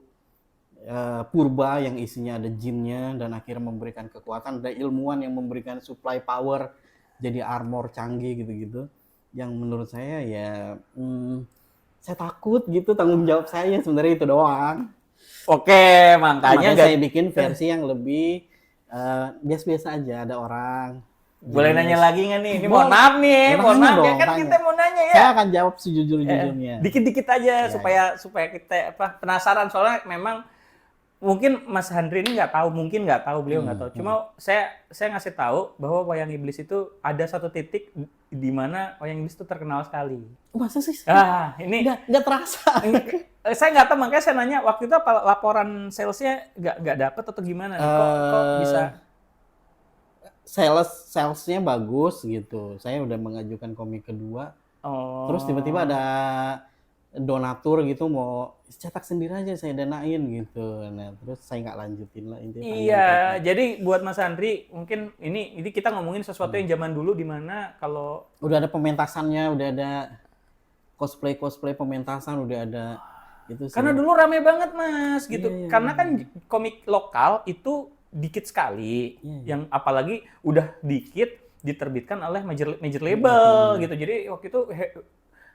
B: purba yang isinya ada jinnya dan akhirnya memberikan kekuatan. Ada ilmuwan yang memberikan supply power jadi armor canggih gitu-gitu. Yang menurut saya ya saya takut gitu, tanggung jawab saya sebenarnya itu doang.
A: Oke, makanya
B: saya bikin versi yang lebih biasa-biasa aja, ada orang.
A: Boleh nanya lagi nggak nih? Ini mohon maaf nih, ya kan kita mau nanya ya.
B: Saya akan jawab sejujur-jujurnya.
A: Dikit-dikit aja supaya kita penasaran, soalnya memang mungkin Mas Handri ini mungkin nggak tahu, beliau nggak tahu. Cuma saya ngasih tahu bahwa wayang iblis itu ada satu titik di mana wayang iblis itu terkenal sekali.
B: Masa sih?
A: Ini
B: nggak terasa.
A: Saya nggak tahu, makanya saya nanya waktu itu apa laporan salesnya nggak dapet atau gimana? Kok bisa?
B: Salesnya bagus gitu. Saya udah mengajukan komik kedua. Terus tiba-tiba ada donatur gitu mau cetak sendiri aja saya danain gitu. Nah terus saya nggak lanjutin lah intinya.
A: Iya, jadi buat Mas Andri mungkin ini kita ngomongin sesuatu yang zaman dulu di mana kalau
B: udah ada pementasannya, udah ada cosplay pementasan, udah ada itu sih.
A: Karena dulu rame banget Mas gitu. Iya. Karena kan komik lokal itu dikit sekali, yang apalagi udah dikit diterbitkan oleh major label gitu. Jadi waktu itu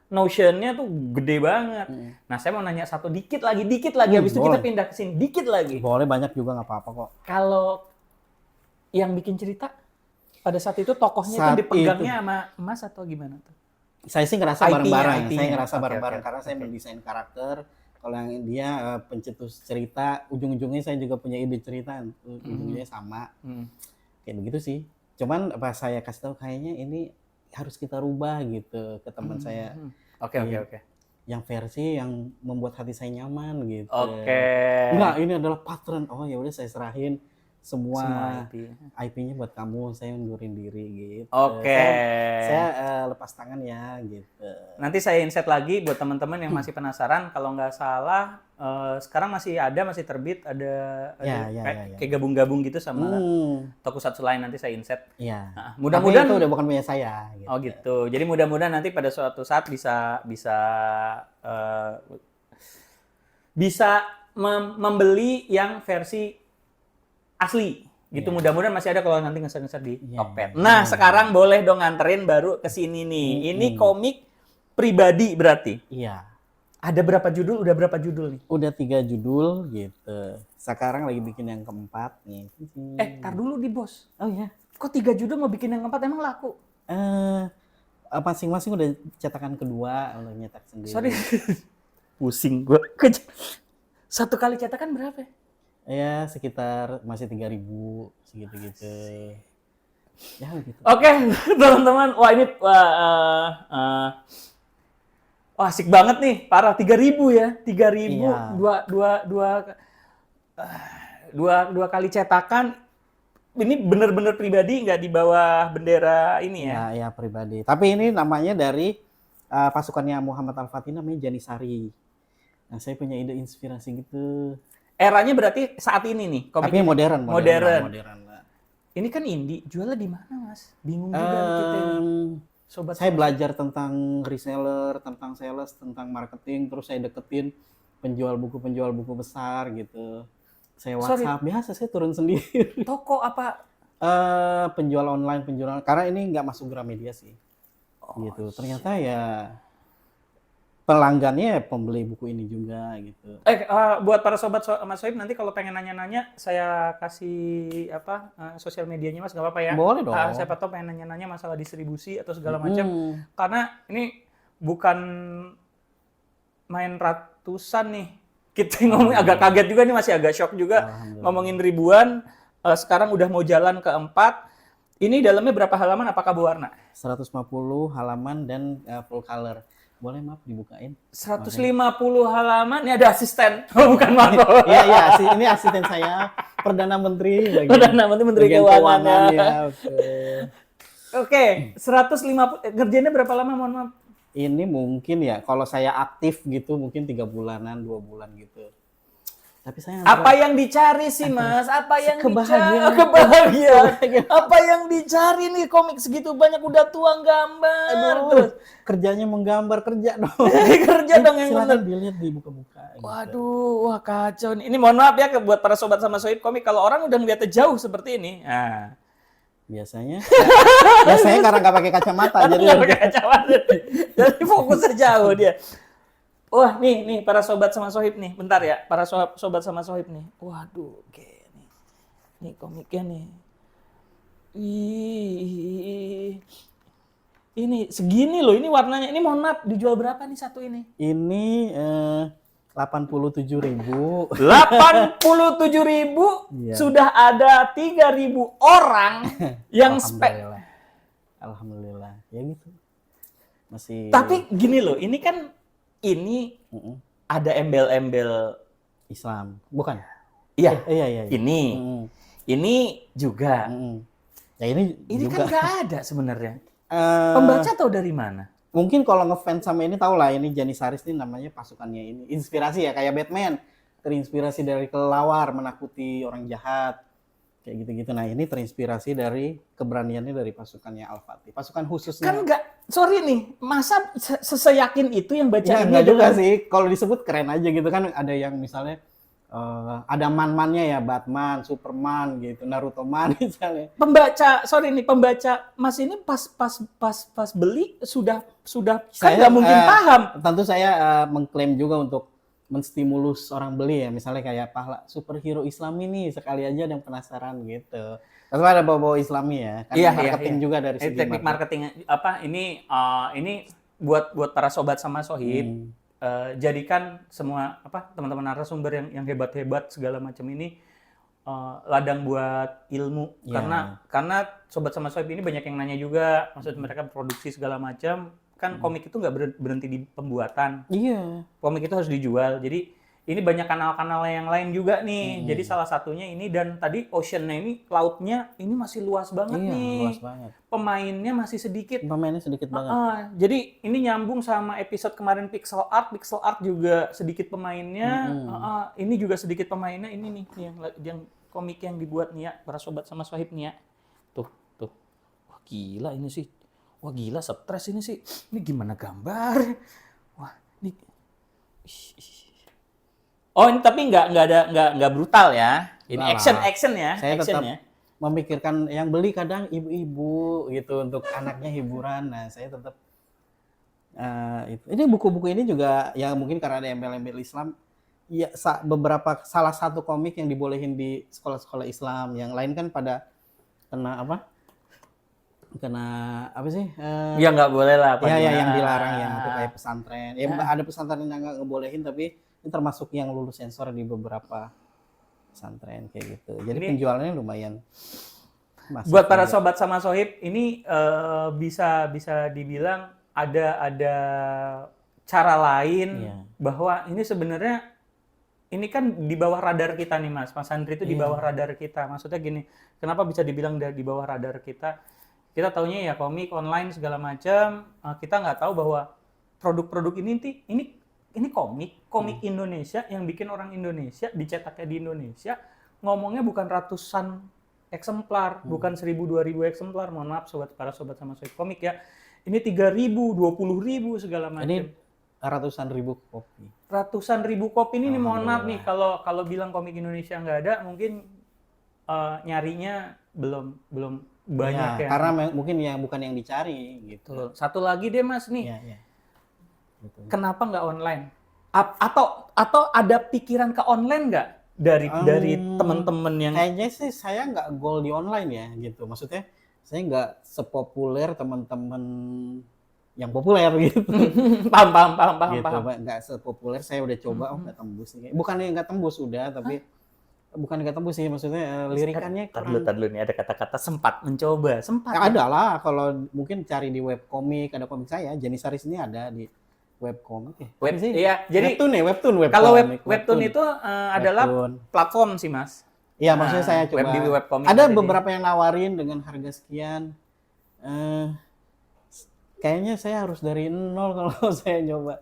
A: notion-nya tuh gede banget. Nah, saya mau nanya satu dikit lagi. Habis itu kita pindah ke sini dikit lagi.
B: Boleh, banyak juga nggak apa-apa kok.
A: Kalau yang bikin cerita pada saat itu tokohnya itu dipegangnya sama Mas atau gimana tuh?
B: Saya sih ngerasa bareng-bareng. Saya ngerasa bareng-bareng karena saya mendesain karakter. Kalau yang dia pencetus cerita, ujung-ujungnya saya juga punya ide cerita, ujung-ujungnya sama. Kayak begitu sih. Cuman pas saya kasih tahu kayaknya ini harus kita rubah gitu ke teman saya.
A: Oke.
B: Yang versi yang membuat hati saya nyaman gitu.
A: Oke.
B: Enggak, ini adalah pattern. Oh ya udah saya serahin semua IP-nya buat kamu, saya undurin diri gitu.
A: Oke.
B: Saya lepas tangan ya gitu.
A: Nanti saya inset lagi buat teman-teman yang masih penasaran. Kalau nggak salah sekarang masih terbit ada kayak gabung-gabung gitu sama tokusatsu lain, nanti saya inset.
B: Iya.
A: Nah, mudah-mudahan
B: itu udah bukan punya saya. Gitu.
A: Oh gitu. Jadi mudah-mudahan nanti pada suatu saat bisa membeli yang versi asli gitu. Mudah-mudahan masih ada kalau nanti ngeser-ngeser di Tokped. Nah, sekarang boleh dong nganterin baru ke sini nih. Ini komik pribadi berarti.
B: Iya.
A: Ada berapa judul? Udah berapa judul nih?
B: Udah 3 judul gitu. Sekarang lagi bikin yang keempat nih.
A: Tar dulu di bos.
B: Oh iya.
A: Kok 3 judul mau bikin yang keempat, emang laku?
B: Masing-masing udah cetakan kedua, udah nyetak sendiri.
A: Sorry. Pusing gua. Satu kali cetakan berapa?
B: Ya sekitar masih 3.000 segitu-gitu. Ya gitu.
A: Oke, teman-teman. Wah, ini wah, asik banget nih. Parah 3.000 ya. 3.000
B: Iya.
A: dua kali cetakan. Ini bener-bener pribadi nggak di bawah bendera ini ya.
B: Ya pribadi. Tapi ini namanya dari pasukannya Muhammad Al-Fatih, namanya Janisari. Nah, saya punya ide inspirasi gitu.
A: Eranya berarti saat ini nih. Komik
B: Tapi
A: ini.
B: modern lah.
A: Ini kan indie. Jualnya di mana, Mas? Bingung juga nih kita ini. Sobat
B: Saya belajar tentang reseller, tentang sales, tentang marketing, terus saya deketin penjual buku besar gitu. Saya WhatsApp, biasa saya turun sendiri.
A: Toko apa?
B: Penjual online, karena ini nggak masuk Gramedia sih. Gitu. Ternyata ya pelanggannya pembeli buku ini juga gitu.
A: Buat para sobat Mas Sohib, nanti kalau pengen nanya-nanya, saya kasih sosial medianya Mas, nggak apa-apa ya?
B: Boleh dong.
A: Siapa tahu pengen nanya-nanya masalah distribusi atau segala macam. Karena ini bukan main ratusan nih. Kita ngomong agak kaget juga nih, masih agak shock juga. Ngomongin ribuan, sekarang udah mau jalan ke 4. Ini dalamnya berapa halaman, apakah berwarna?
B: 150 halaman dan full color. Boleh maaf dibukain?
A: 150 halaman, ini ada asisten. Oh, bukan maaf.
B: Iya, ini asisten saya, Perdana Menteri.
A: Perdana Menteri Keuangan ya. Oke, 150, ngerjainnya berapa lama, mohon maaf?
B: Ini mungkin ya, kalau saya aktif gitu mungkin 3 bulanan, 2 bulan gitu. Tapi saya
A: apa yang dicari sih, Mas? Apa yang
B: kebahagiaan.
A: Kebahagiaan. Apa yang dicari nih, komik segitu banyak udah tuang gambar.
B: Terus kerjanya menggambar, kerja dong.
A: Kerja dong yang bener.
B: Dilihat di buka-buka.
A: Waduh, wah kacau nih. Ini mohon maaf ya buat para sobat sama Sohib komik, kalau orang udah ngeliatnya jauh seperti ini. Nah,
B: biasanya karena nggak pakai kacamata,
A: jadi fokusnya jauh dia. Wah, nih para sobat sama Sohib nih, bentar ya, para sobat sama Sohib nih. Waduh, oke nih. Nih komiknya nih. Ini segini loh, ini warnanya. Ini mohon maaf, dijual berapa nih satu ini?
B: Ini 87.000.
A: 87.000 sudah ada 3.000 orang yang
B: Alhamdulillah. Ya gitu. Masih.
A: Tapi gini loh, ini kan ada embel-embel
B: Islam, bukan?
A: Iya.
B: Iya.
A: Ini juga.
B: Ya ini
A: kan
B: juga.
A: nggak ada sebenarnya. Pembaca tahu dari mana?
B: Mungkin kalau ngefans sama ini tahu lah, ini Janissaries ini namanya pasukannya ini. Inspirasi ya, kayak Batman. Terinspirasi dari kelelawar, menakuti orang jahat. Kayak gitu-gitu. Nah, ini terinspirasi dari keberaniannya dari pasukannya Al-Fatih. Pasukan khususnya.
A: Kan enggak, sorry nih, masa seyakin itu yang baca
B: ya,
A: ini?
B: Enggak juga sih. Kalau disebut keren aja gitu kan. Ada yang misalnya ada man-mannya ya, Batman, Superman gitu, Naruto Man misalnya.
A: Pembaca Mas ini pas beli sudah kan nggak mungkin paham.
B: Tentu saya mengklaim juga untuk menstimulus orang beli ya, misalnya kayak superhero Islami nih, sekali aja ada yang penasaran gitu. Tapi ada bawa Islami ya, kan marketing juga dari segi
A: teknik marketing ini buat para sobat sama Sohib. Jadikan semua teman-teman narasumber yang hebat-hebat segala macam ini ladang buat ilmu, karena sobat sama Sohib ini banyak yang nanya juga, maksud mereka produksi segala macam kan. Komik itu nggak berhenti di pembuatan, komik itu harus dijual. Jadi ini banyak kanal-kanal yang lain juga nih. Jadi salah satunya ini, dan tadi ocean-nya ini, lautnya ini masih luas banget nih.
B: Luas banget.
A: Pemainnya masih sedikit.
B: Banget.
A: Jadi ini nyambung sama episode kemarin Pixel Art juga sedikit pemainnya. Ini juga sedikit pemainnya. Ini nih yang komik yang dibuat nih ya, para sobat sama Sohib nih ya. Tuh. Wah gila ini sih. Wah gila, stres ini sih. Ini gimana gambar? Wah ini. Oh ini tapi nggak brutal ya. Ini action ya.
B: Saya tetap memikirkan yang beli kadang ibu-ibu gitu untuk anaknya hiburan. Nah saya tetap itu. Ini buku-buku ini juga ya mungkin karena ada embel-embel Islam. Ya salah satu komik yang dibolehin di sekolah-sekolah Islam. Yang lain kan pada kena apa sih?
A: Ya nggak boleh lah.
B: Ya yang dilarang yang itu kayak pesantren. Ya ada pesantren yang nggak ngebolehin, tapi ini termasuk yang lulus sensor di beberapa pesantren kayak gitu. Jadi
A: Ini
B: penjualannya lumayan masif
A: buat para
B: juga.
A: sobat sama sohib, ini bisa dibilang ada cara lain
B: Iya.
A: bahwa ini sebenarnya ini kan di bawah radar kita nih Mas. Mas Andri itu di
B: Iya.
A: bawah radar kita. Maksudnya gini, kenapa bisa dibilang di bawah radar kita? Kita taunya ya komik online segala macam. Kita nggak tahu bahwa produk-produk ini komik Indonesia yang bikin orang Indonesia, dicetaknya di Indonesia, ngomongnya bukan ratusan eksemplar, bukan 1.000 2.000 eksemplar. Mohon maaf para sobat sama sohib komik ya. Ini 3.000, 20.000 segala macam.
B: Ini ratusan ribu kopi.
A: Ratusan ribu kopi ini nih, mohon maaf nih
B: Alhamdulillah.
A: kalau bilang komik Indonesia nggak ada, mungkin nyarinya belum banyak
B: Ya,
A: ya.
B: karena mungkin yang bukan yang dicari gitu.
A: Betul. Satu lagi deh Mas nih,
B: Iya, iya. Betul.
A: kenapa nggak online? Atau ada pikiran ke online nggak dari teman-teman yang
B: Kayaknya sih saya nggak goal di online ya gitu. Maksudnya saya nggak sepopuler teman-teman yang populer gitu.
A: paham.
B: Gitu, Pak. Nggak sepopuler. Saya udah coba, nggak tembus nih. Bukannya nggak tembus udah, tapi bukan nggak tembus sih. Maksudnya lirikannya
A: Tar
B: kurang.
A: dulu nih, ada kata-kata sempat mencoba, sempat.
B: Ya, ada lah. Kalau mungkin cari di web komik, ada komik saya. Janisaris ini ada di web komik.
A: Web,
B: Apa sih?
A: iya, jadi
B: webtoon ya, webtoon.
A: kalau
B: komik,
A: webtoon itu adalah
B: Webtoon.
A: platform sih Mas.
B: Iya, maksudnya saya coba.
A: Web di webcomic
B: Ada
A: jadi.
B: beberapa yang nawarin dengan harga sekian. Kayaknya saya harus dari nol kalau saya nyoba.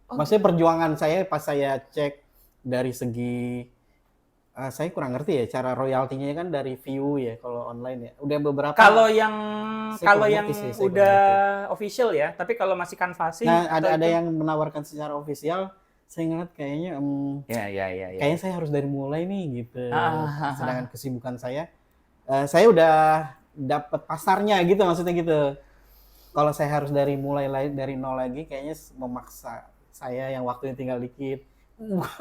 B: Maksudnya perjuangan saya pas saya cek dari segi saya kurang ngerti ya cara royaltinya kan dari view ya kalau online ya. Udah beberapa.
A: Kalau yang
B: Saya kurang ngerti sih, saya
A: udah
B: kurang
A: official ya, tapi kalau masih canvassing
B: Nah,
A: atau
B: ada
A: itu-
B: yang menawarkan secara official. Saya ngeliat kayaknya
A: ya.
B: kayaknya saya harus dari mulai nih gitu. Sedangkan
A: Ah.
B: kesibukan saya udah dapat pasarnya gitu maksudnya gitu. Kalau saya harus dari dari nol lagi, kayaknya memaksa saya yang waktunya tinggal dikit.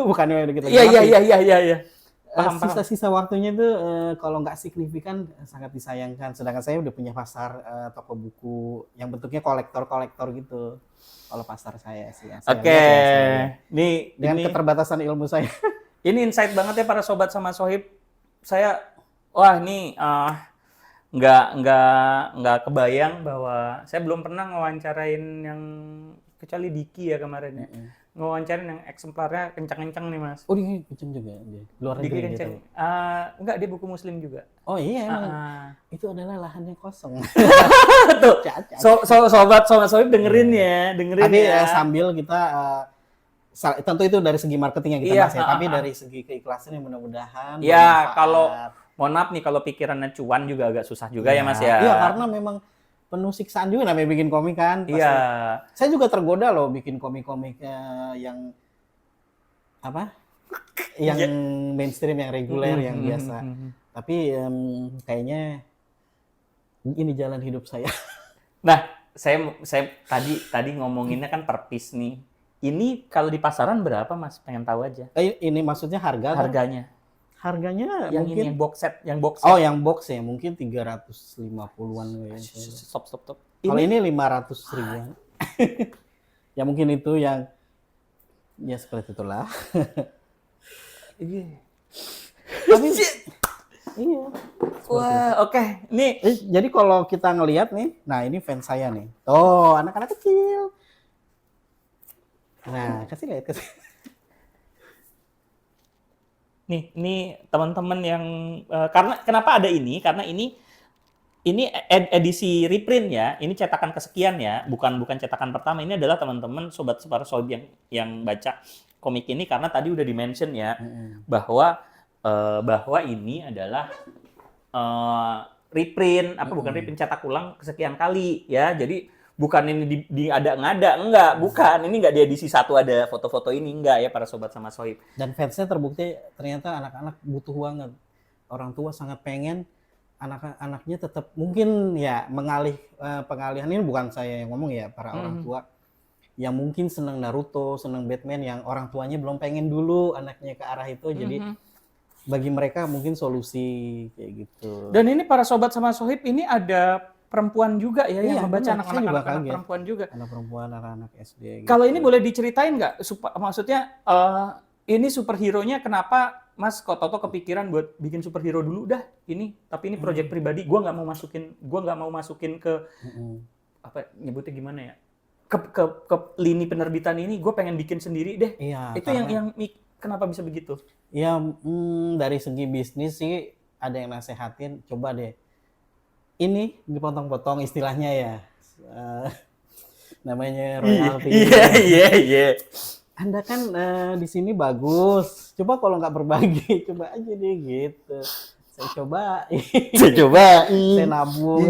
B: Bukannya dikit lagi.
A: Iya. Paham.
B: Sisa-sisa waktunya itu kalau nggak signifikan sangat disayangkan. Sedangkan saya udah punya pasar toko buku yang bentuknya kolektor-kolektor gitu. Kalau pasar saya sih.
A: Oke. Nih,
B: Dengan
A: ini
B: keterbatasan ilmu saya.
A: ini insight banget ya para sobat sama sohib. Saya ini nggak kebayang bahwa saya belum pernah ngewawancarain yang kecuali Diki ya kemarin ya. Ngewawancarain yang eksemplarnya kencang-kencang nih Mas.
B: Oh, dia kenceng juga dia. Luar
A: Diki
B: negeri
A: kencang.
B: gitu.
A: Enggak, dia buku muslim juga.
B: Oh iya emang.
A: Itu
B: Itu adalah lahannya kosong.
A: tuh.
B: Cacat.
A: Sobat sohib dengerin ya, dengerin
B: Tapi
A: ya.
B: sambil kita tentu itu dari segi marketing yang kita
A: Iya,
B: bahas ya, tapi dari segi keikhlasan yang mudah-mudahan
A: Ya,
B: bermanfaat.
A: kalau mohon maaf nih kalau pikirannya cuan juga agak susah juga ya Mas ya.
B: Iya, karena memang penuh siksaan juga namanya bikin komik kan. Pasti.
A: Iya.
B: Saya juga tergoda loh bikin komik-komik yang apa? Yang mainstream, yang reguler, yang biasa. Tapi kayaknya ini jalan hidup saya.
A: Nah, saya tadi ngomonginnya kan per piece nih. Ini kalau di pasaran berapa Mas? Pengen tahu aja.
B: Ini maksudnya
A: Harganya.
B: Harganya
A: Yang
B: mungkin
A: ini yang box set.
B: Oh, yang box ya mungkin 350-an kayaknya.
A: Stop.
B: Kalau ini 500 ribuan. Ya mungkin itu yang ya seperti itulah. Tapi iya.
A: Wah, oke. Nih,
B: Jadi kalau kita ngelihat nih, nah ini fans saya nih. Tuh, anak-anak kecil. Nah, kasih lihat.
A: nih teman-teman yang karena kenapa ada ini? Karena ini edisi reprint ya. Ini cetakan kesekian ya, bukan cetakan pertama. Ini adalah teman-teman sobat para sohib yang baca komik ini karena tadi udah di-mention ya bahwa ini adalah reprint bukan reprint, cetak ulang kesekian kali ya. Jadi bukan ini diada-ngada, enggak, bukan. Ini enggak di edisi 1 ada foto-foto ini, enggak ya para sobat sama sohib.
B: Dan fansnya terbukti ternyata anak-anak butuh banget. Orang tua sangat pengen anak-anaknya tetap mungkin ya pengalihan ini bukan saya yang ngomong ya, para orang tua yang mungkin senang Naruto, senang Batman yang orang tuanya belum pengen dulu anaknya ke arah itu. Jadi bagi mereka mungkin solusi kayak gitu.
A: Dan ini para sobat sama sohib ini ada perempuan juga ya yang membaca,
B: benar. Saya juga
A: anak-anak
B: kaget.
A: perempuan juga.
B: Anak perempuan, anak-anak SD. Gitu.
A: Kalau ini boleh diceritain nggak? Maksudnya ini superhero-nya kenapa Mas kok Toto kepikiran buat bikin superhero dulu dah ini, tapi ini project pribadi, gua nggak mau masukin ke apa nyebutnya gimana ya? Ke lini penerbitan ini, gue pengen bikin sendiri deh.
B: Iya,
A: Itu yang kenapa bisa begitu?
B: Ya dari segi bisnis sih ada yang nasehatin, coba deh ini dipotong-potong istilahnya ya. Namanya royalti.
A: Iya.
B: Anda kan di sini bagus. Coba kalau nggak berbagi, coba aja deh gitu. Saya coba. Saya nabung.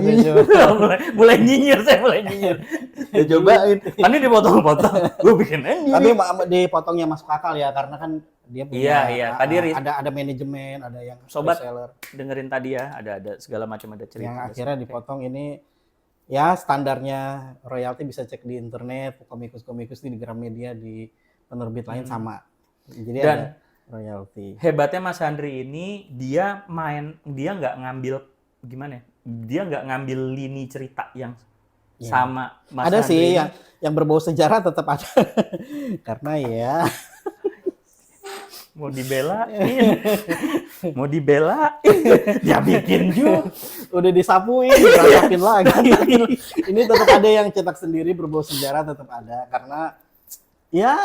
A: mulai nyinyir. Saya cobain. Ini dipotong-potong. Gue bikin aja.
B: Tapi dipotongnya masuk akal ya, karena kan dia punya
A: Iya. Tadi
B: ada manajemen, ada yang
A: sobat
B: reseller.
A: Dengerin tadi ya, ada segala macam ada cerita.
B: Yang akhirnya dipotong ini ya standarnya royalti bisa cek di internet, komikus di Gramedia, di penerbit lain sama. Jadi
A: Dan
B: ada royalti.
A: Hebatnya Mas Handri ini dia nggak ngambil gimana ya? Dia nggak ngambil lini cerita yang sama Mas
B: Ada
A: Handri
B: sih
A: ini.
B: yang berbau sejarah tetap ada. Karena ya
A: mau dibelain, dia bikin juga.
B: udah disapuin, dirapin lagi. Ini tetap ada yang cetak sendiri berbau sejarah, tetap ada karena ya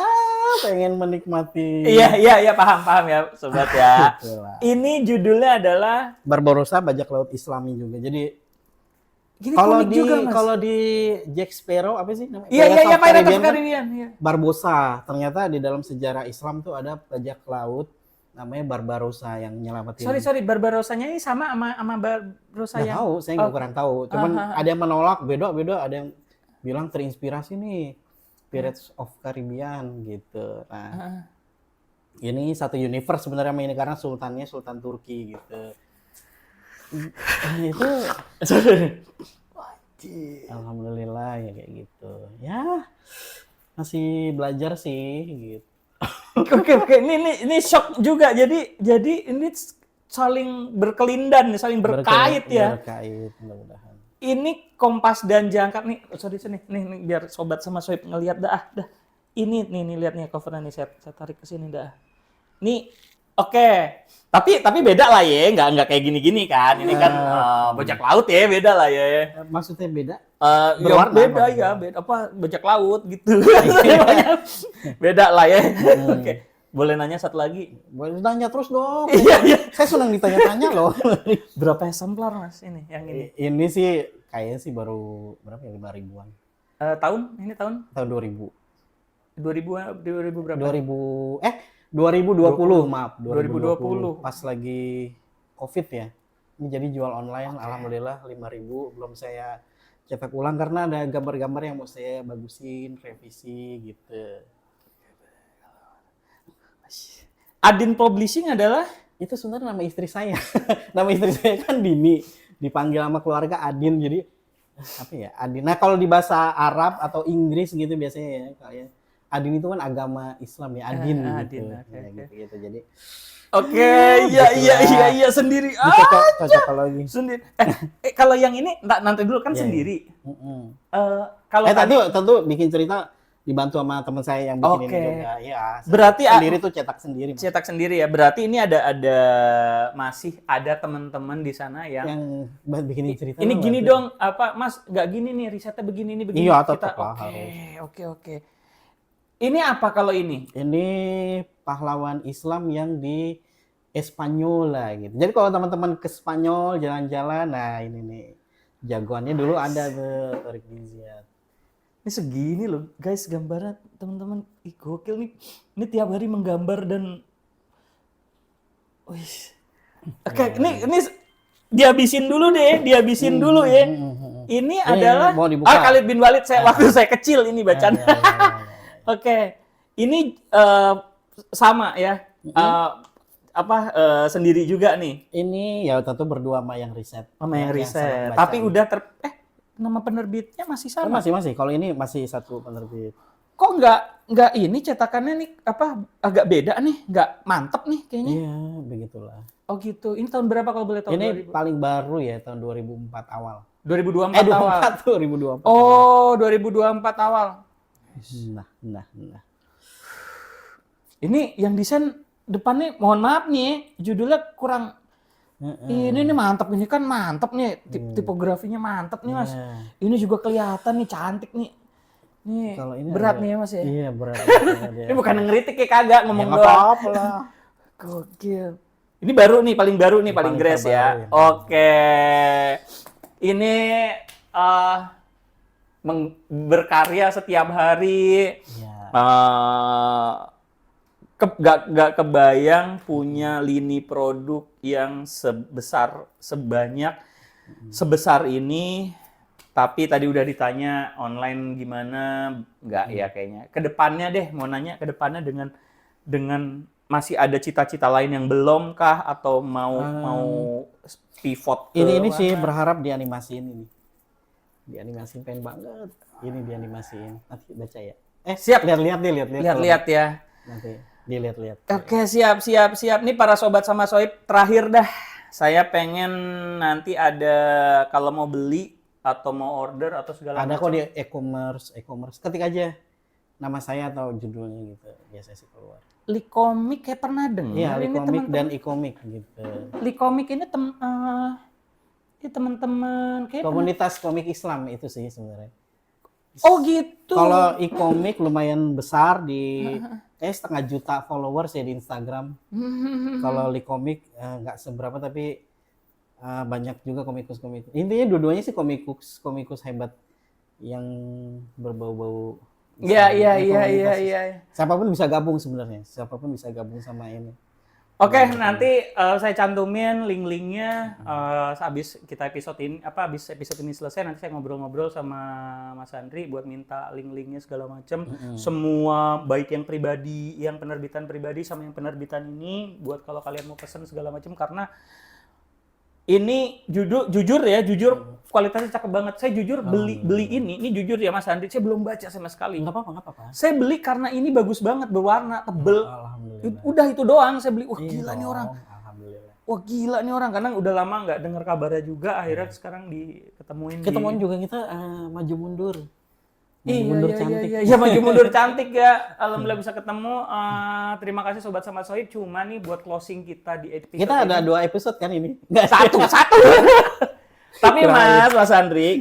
B: pengen menikmati.
A: Iya paham ya sobat ya.
B: Itulah.
A: Ini judulnya adalah
B: Barbarossa, bajak laut Islami juga. Jadi
A: gini
B: kalau di Jack Sparrow apa sih namanya?
A: Iya Pirates of
B: Caribbean,
A: Caribbean. Iya.
B: Barbossa. Ternyata di dalam sejarah Islam tuh ada bajak laut namanya Barbarossa yang nyelamatin.
A: Sorry, Barbarossanya ini sama Barbarossa
B: Nggak
A: yang
B: tahu, saya nggak kurang tahu. Cuman ada yang menolak, beda, ada yang bilang terinspirasi nih Pirates of Caribbean gitu. Nah, ini satu universe sebenarnya ini karena sultannya Sultan Turki gitu. Itu alhamdulillah ya kayak gitu. Ya masih belajar sih gitu.
A: Oke. Ini shock juga. Jadi ini saling berkelindan, saling berkait ya.
B: Berkait mudah-mudahan.
A: Ini Kompas dan Jangkar nih. Sorry sini. Nih biar sobat sama Soib ngelihat dah. Ini lihat nih covernya nih saya tarik ke sini dah. Nih oke. Tapi beda lah ya, nggak kayak gini-gini kan. Ini kan bajak laut ya, beda lah ya.
B: Maksudnya beda?
A: Ya beda ya, beda apa bajak laut gitu. Beda lah ya. Oke. Boleh nanya satu lagi?
B: Boleh nanya terus dong.
A: Iya.
B: Saya senang ditanya-tanya loh.
A: Berapa eksemplar Mas ini yang ini?
B: Ini sih kayaknya sih baru berapa ya, 5.000-an.
A: Tahun? Ini tahun?
B: Tahun 2000.
A: 2000 berapa?
B: 2020, maaf.
A: 2020.
B: Pas lagi COVID ya. Ini jadi jual online, alhamdulillah 5.000. Belum saya cetak ulang karena ada gambar-gambar yang mau saya bagusin, revisi gitu.
A: Adin Publishing adalah?
B: Itu sebenarnya nama istri saya. Nama istri saya kan Dini. Dipanggil sama keluarga Adin, jadi apa ya? Adin. Nah kalau di bahasa Arab atau Inggris gitu biasanya ya, kayak Adin itu kan agama Islam ya, Adin gitu.
A: Adin, okay.
B: Gitu. Jadi
A: iya sendiri.
B: Cocok lagi.
A: Sendiri. Kalau yang ini nanti dulu kan sendiri. Kalau
B: tentu bikin cerita dibantu sama teman saya yang bikin ini juga. Ya,
A: berarti
B: sendiri tuh cetak sendiri.
A: Cetak sendiri ya. Berarti ini masih ada teman-teman di sana yang
B: bikin cerita.
A: Ini gini dong, apa Mas? Nggak gini nih, risetnya begini.
B: Iya, tetap
A: Oke. Ini apa kalau ini?
B: Ini pahlawan Islam yang di Espanyola gitu. Jadi kalau teman-teman ke Spanyol jalan-jalan, nah ini nih jagoannya dulu ada tuh Tariq bin Ziyad.
A: Ini segini loh, guys, gambarnya teman-teman. Ih, gokil nih. Ini tiap hari menggambar dan Oke, ini dihabisin dulu deh, ya. Ini adalah Khalid bin Walid waktu saya kecil ini bacanya. Oke. Ini sama ya. Sendiri juga nih.
B: Ini ya tentu berdua sama yang riset.
A: Tapi udah nama penerbitnya masih sama.
B: Masih. Kalau ini masih satu penerbit.
A: Kok nggak ini cetakannya nih agak beda nih, nggak mantep nih kayaknya.
B: Iya, begitulah.
A: Oh gitu. Ini tahun berapa kalau boleh tahu?
B: Ini paling baru ya, tahun 2004 awal.
A: 2024 awal.
B: 2024.
A: Oh, 2024 awal.
B: Nah.
A: Ini yang desain depannya mohon maaf nih, judulnya kurang. Ini nih mantap, ini kan mantap nih, tipografinya mantap nih Mas. Ini juga kelihatan nih cantik nih. Nih
B: Kalau ini
A: berat
B: ada-
A: nih ya Mas ya.
B: Iya berat.
A: Ini bukan ngeritik ya kagak ngomong
B: nggak
A: doang.
B: apa-apa lah.
A: Gokil. Ini baru nih, paling baru nih, paling
B: paling
A: grace ya.
B: terbaru ya.
A: Oke. Ini berkarya setiap hari.
B: Iya.
A: Gak kebayang punya lini produk yang sebesar ini. Tapi tadi udah ditanya online gimana, nggak ya kayaknya. Kedepannya deh, mau nanya kedepannya dengan masih ada cita-cita lain yang belum kah atau mau pivot ke
B: Ini sih
A: mana?
B: berharap dianimasiin ini. Dianimasiin pengen banget. Ini dianimasiin. Nanti baca ya.
A: Siap.
B: Lihat.
A: Lihat-lihat ya.
B: Nanti dilihat-lihat.
A: Oke, siap. Nih para sobat sama soib, terakhir dah. Saya pengen nanti ada kalau mau beli atau mau order atau segala
B: Ada
A: macam.
B: kok di e-commerce. Ketik aja nama saya atau judulnya gitu. Biasa sih keluar.
A: Likomik kayak pernah dengar.
B: Iya,
A: ini
B: Likomik
A: teman-teman.
B: dan e-komik gitu.
A: Likomik ini teman-teman kayak
B: Komunitas komik Islam itu sih sebenarnya.
A: Oh gitu.
B: Kalau e-komik lumayan besar di kayak 1,5 juta followers ya di Instagram. Kalau Likomik nggak seberapa tapi banyak juga komikus. Intinya dua-duanya sih komikus hebat yang berbau-bau.
A: Iya.
B: Siapapun bisa gabung sebenarnya. Siapapun bisa gabung sama ini.
A: Oke, nanti saya cantumin link-linknya habis episode ini selesai nanti saya ngobrol-ngobrol sama Mas Andri buat minta link-linknya segala macam. Semua baik yang pribadi, yang penerbitan pribadi sama yang penerbitan ini buat kalau kalian mau pesan segala macam karena ini jujur kualitasnya cakep banget. Saya jujur beli ini jujur ya Mas Andri, saya belum baca sama sekali.
B: Nggak apa-apa.
A: Saya beli karena ini bagus banget, berwarna, tebel.
B: Alhamdulillah.
A: Udah itu doang saya beli. Wah
B: Iya
A: gila nih
B: dong,
A: orang.
B: Alhamdulillah.
A: Wah gila nih orang karena udah lama nggak dengar kabarnya juga. Akhirnya sekarang diketemuin.
B: Ketemuan juga kita maju mundur.
A: Iya,
B: Cantik.
A: Iya, maju mundur cantik ya. Alhamdulillah bisa ketemu. Terima kasih sobat sama soib. Cuma nih buat closing kita di episode
B: Kita ada
A: ini.
B: 2 episode kan ini? Nggak,
A: Satu. Tapi
B: Terakhir.
A: Mas Andri,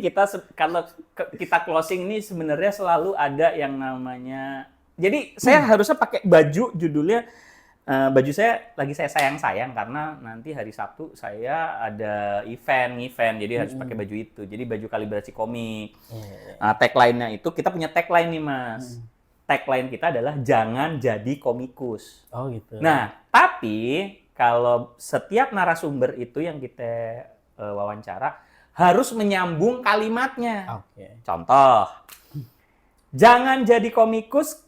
A: kalau kita closing ini sebenarnya selalu ada yang namanya. Jadi saya harusnya pakai baju judulnya. Baju saya sayang karena nanti hari Sabtu saya ada event jadi harus pakai baju itu. Jadi baju kalibrasi komik. Tagline-nya itu kita punya tagline nih Mas. Tagline kita adalah jangan jadi komikus.
B: Oh gitu.
A: Nah, tapi kalau setiap narasumber itu yang kita wawancara harus menyambung kalimatnya.
B: Oke.
A: Contoh, jangan jadi komikus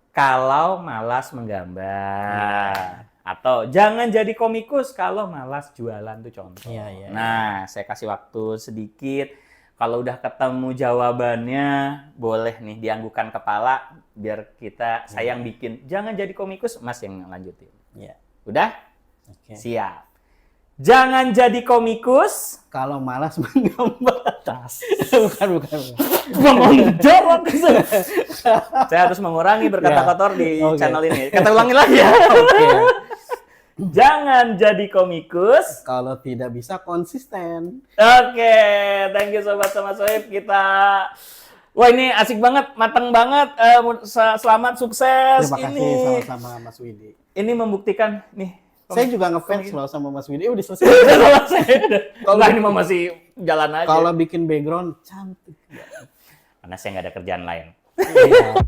A: kalau malas menggambar. Atau jangan jadi komikus kalau malas jualan tuh contoh.
B: Iya.
A: Nah, saya kasih waktu sedikit. Kalau udah ketemu jawabannya, boleh nih dianggukan kepala biar saya yang bikin. Jangan jadi komikus, Mas yang lanjutin.
B: Iya.
A: Udah?
B: Oke.
A: Siap. Jangan jadi komikus.
B: Kalau malas menggambar. bukan.
A: Menjawab. Saya harus mengurangi berkata kotor di
B: Oke.
A: channel ini. Kita ulangi lagi ya.
B: Oke.
A: Jangan jadi komikus.
B: Kalau tidak bisa konsisten.
A: Oke, thank you sobat sama soib. Wah ini asik banget, matang banget. Selamat sukses.
B: Terima kasih sama-sama Mas Widi.
A: Ini membuktikan nih.
B: Saya juga ngefans loh sama Mas Widi. Udah selesai.
A: Kalau ini mah masih jalan aja.
B: Kalau bikin background cantik.
A: Karena saya nggak ada kerjaan lain.
B: Iya.